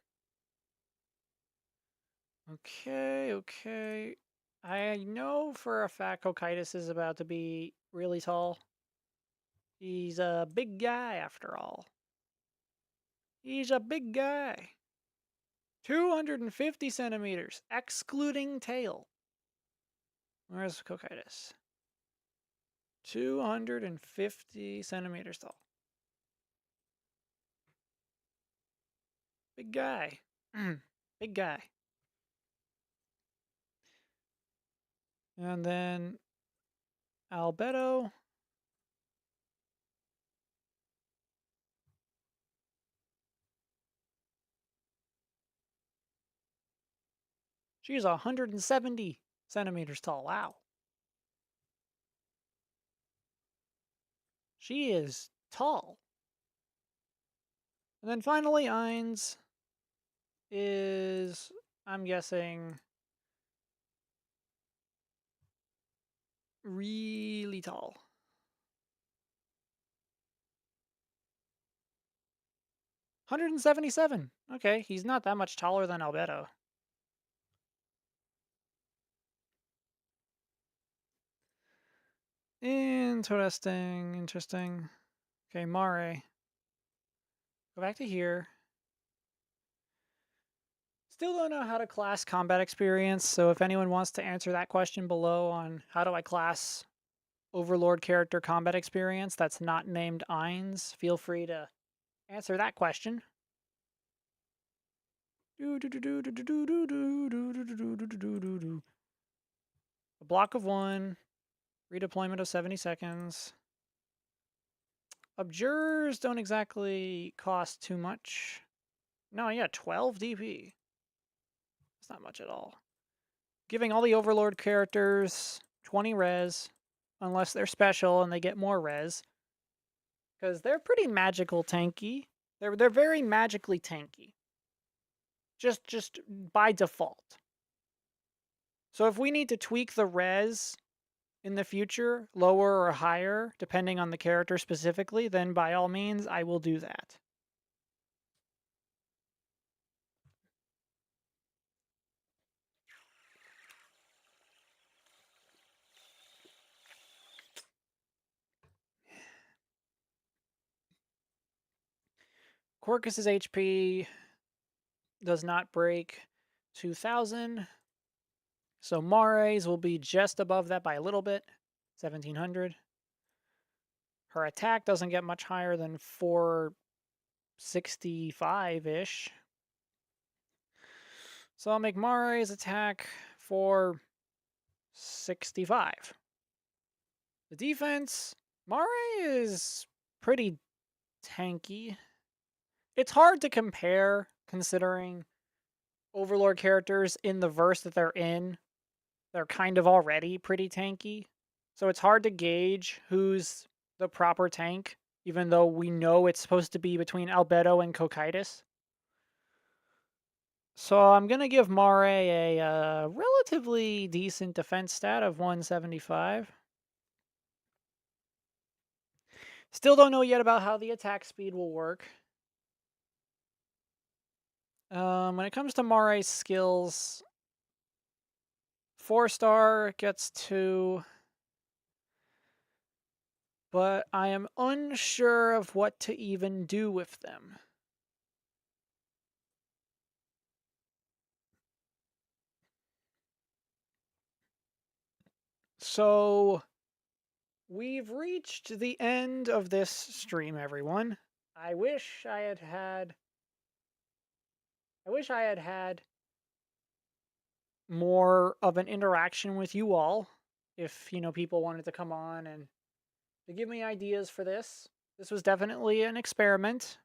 Okay, okay. I know for a fact Cocytus is about to be really tall. He's a big guy after all. He's a big guy. 250 centimeters, excluding tail. Where's Cocytus? 250 centimeters tall. Big guy. Big guy. And then Albedo. She's 170 centimeters tall. Wow. She is tall. And then finally, Ainz is, I'm guessing, really tall. 177. Okay, he's not that much taller than Albedo. Interesting, interesting. Okay, Mare. Go back to here. Still don't know how to class combat experience, so if anyone wants to answer that question below on how do I class Overlord character combat experience that's not named Ainz, feel free to answer that question. A block of 1, redeployment of 70 seconds. Abjures don't exactly cost too much. No, yeah, 12 DP. That's not much at all. Giving all the Overlord characters 20 res, unless they're special and they get more res. Because they're pretty magical tanky. They're very magically tanky. Just by default. So if we need to tweak the res in the future, lower or higher, depending on the character specifically, then by all means, I will do that. Quercus's HP does not break 2,000. So Mare's will be just above that by a little bit, 1,700. Her attack doesn't get much higher than 465-ish. So I'll make Mare's attack 465. The defense, Mare is pretty tanky. It's hard to compare considering Overlord characters in the verse that they're in. They're kind of already pretty tanky. So it's hard to gauge who's the proper tank, even though we know it's supposed to be between Albedo and Cocytus. So I'm gonna give Mare a relatively decent defense stat of 175. Still don't know yet about how the attack speed will work. When it comes to Mare's skills, 4-star gets 2, but I am unsure of what to even do with them. So we've reached the end of this stream, everyone. I wish I had had more of an interaction with you all. If, people wanted to come on and to give me ideas for this. This was definitely an experiment,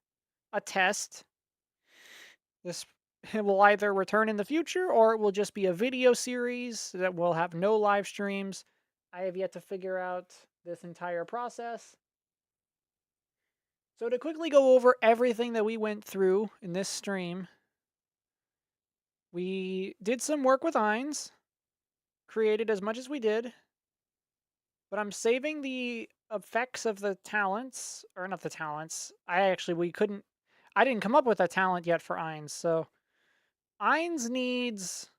a test. This will either return in the future or it will just be a video series that will have no live streams. I have yet to figure out this entire process. So to quickly go over everything that we went through in this stream, we did some work with Eins, created as much as we did, but I'm saving the effects of the talents, or not the talents. I didn't come up with a talent yet for Eins, so Eins needs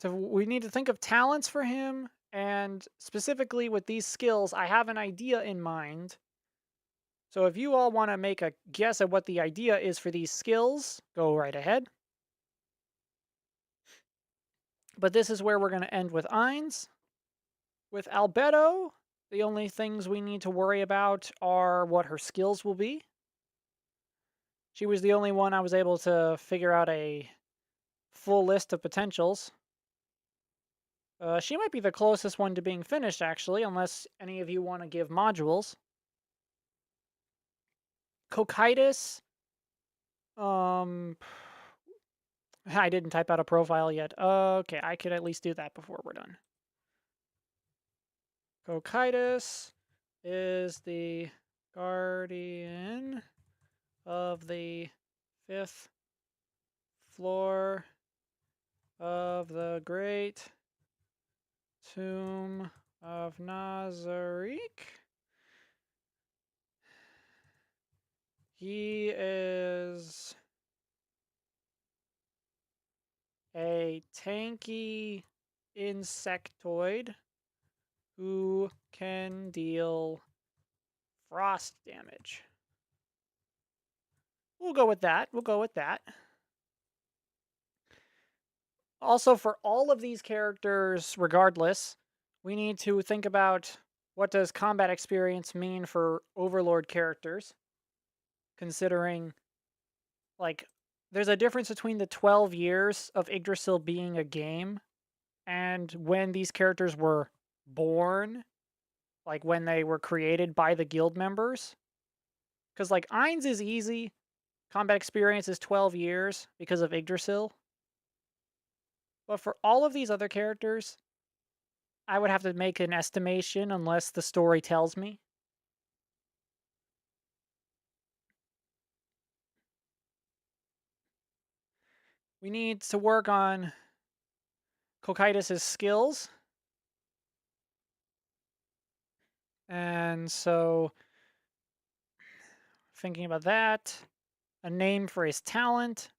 we need to think of talents for him, and specifically with these skills, I have an idea in mind. So if you all want to make a guess at what the idea is for these skills, go right ahead. But this is where we're going to end with Eins. With Albedo, the only things we need to worry about are what her skills will be. She was the only one I was able to figure out a full list of potentials. She might be the closest one to being finished, actually, unless any of you want to give modules. Cocytus. I didn't type out a profile yet. Okay, I could at least do that before we're done. Cocytus is the guardian of the 5th floor of the Great Tomb of Nazarick. He is a tanky insectoid who can deal frost damage. We'll go with that. Also, for all of these characters, regardless, we need to think about what does combat experience mean for Overlord characters, considering, like, there's a difference between the 12 years of Yggdrasil being a game and when these characters were born, like when they were created by the guild members. Because, like, Eins is easy, combat experience is 12 years because of Yggdrasil. But for all of these other characters, I would have to make an estimation unless the story tells me. We need to work on Cocytus's skills. And so, thinking about that, a name for his talent,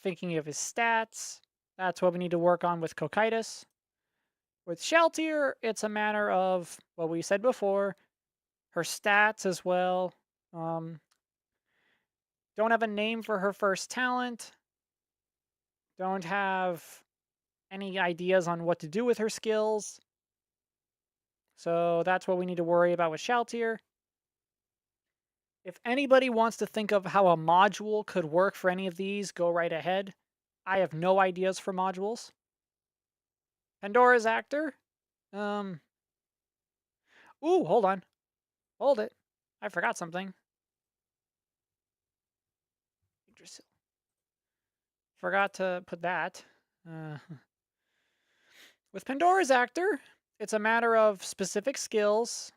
thinking of his stats, that's what we need to work on with Cocytus. With Shaltir, it's a matter of what we said before, her stats as well. Don't have a name for her first talent. Don't have any ideas on what to do with her skills. So that's what we need to worry about with Shaltir. If anybody wants to think of how a module could work for any of these, go right ahead. I have no ideas for modules. Pandora's actor. Ooh, hold on. Hold it. I forgot something. Forgot to put that. With Pandora's actor, it's a matter of specific skills.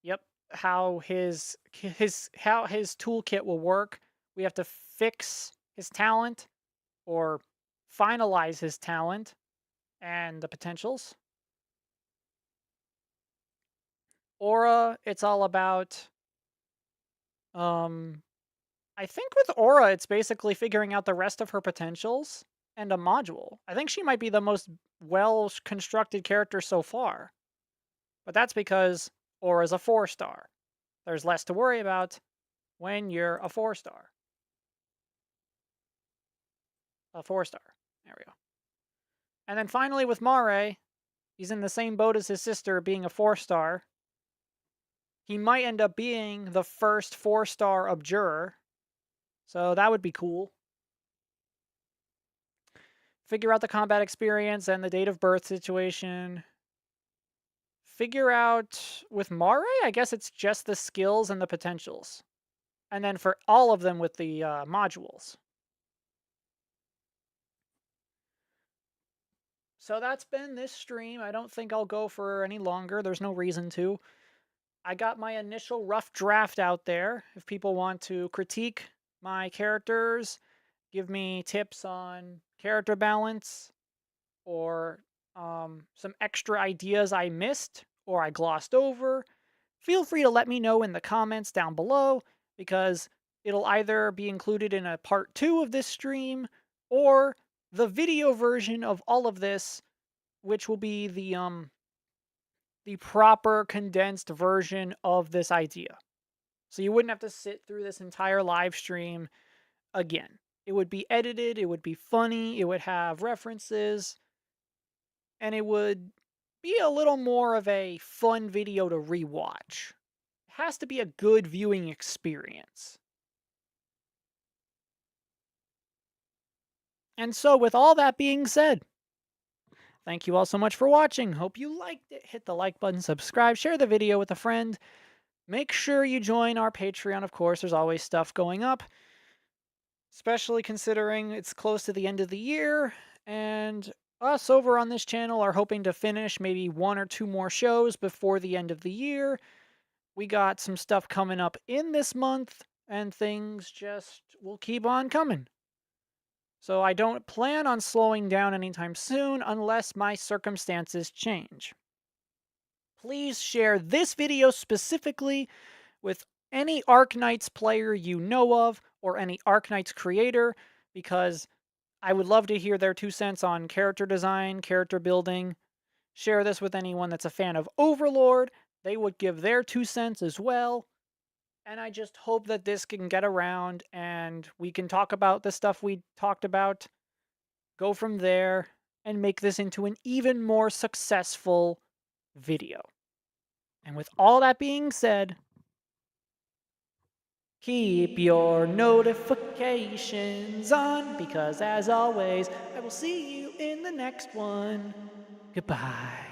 Yep, how his toolkit will work. We have to fix his talent or finalize his talent and the potentials. Aura, it's all about um I think with Aura it's basically figuring out the rest of her potentials and a module. I think she might be the most well constructed character so far. But that's because Aura's a 4-star. There's less to worry about when you're a 4-star. A 4-star. There we go. And then finally with Mare, he's in the same boat as his sister being a 4-star. He might end up being the first 4-star Abjurer. So that would be cool. Figure out the combat experience and the date of birth situation. Figure out with Mare, I guess it's just the skills and the potentials. And then for all of them with the modules. So that's been this stream. I don't think I'll go for any longer. There's no reason to. I got my initial rough draft out there. If people want to critique my characters, give me tips on character balance, or some extra ideas I missed or I glossed over, feel free to let me know in the comments down below, because it'll either be included in a part 2 of this stream or the video version of all of this, which will be the proper condensed version of this idea. So you wouldn't have to sit through this entire live stream again. It would be edited, it would be funny, it would have references, and it would be a little more of a fun video to rewatch. It has to be a good viewing experience. And so, with all that being said, thank you all so much for watching. Hope you liked it. Hit the like button, subscribe, share the video with a friend. Make sure you join our Patreon, of course. There's always stuff going up, especially considering it's close to the end of the year. And us over on this channel are hoping to finish maybe 1 or 2 more shows before the end of the year. We got some stuff coming up in this month, and things just will keep on coming. So I don't plan on slowing down anytime soon unless my circumstances change. Please share this video specifically with any Arknights player you know of, or any Arknights creator, because I would love to hear their 2 cents on character design, character building. Share this with anyone that's a fan of Overlord. They would give their 2 cents as well. And I just hope that this can get around and we can talk about the stuff we talked about, go from there, and make this into an even more successful video. And with all that being said, keep your notifications on, because as always, I will see you in the next one. Goodbye.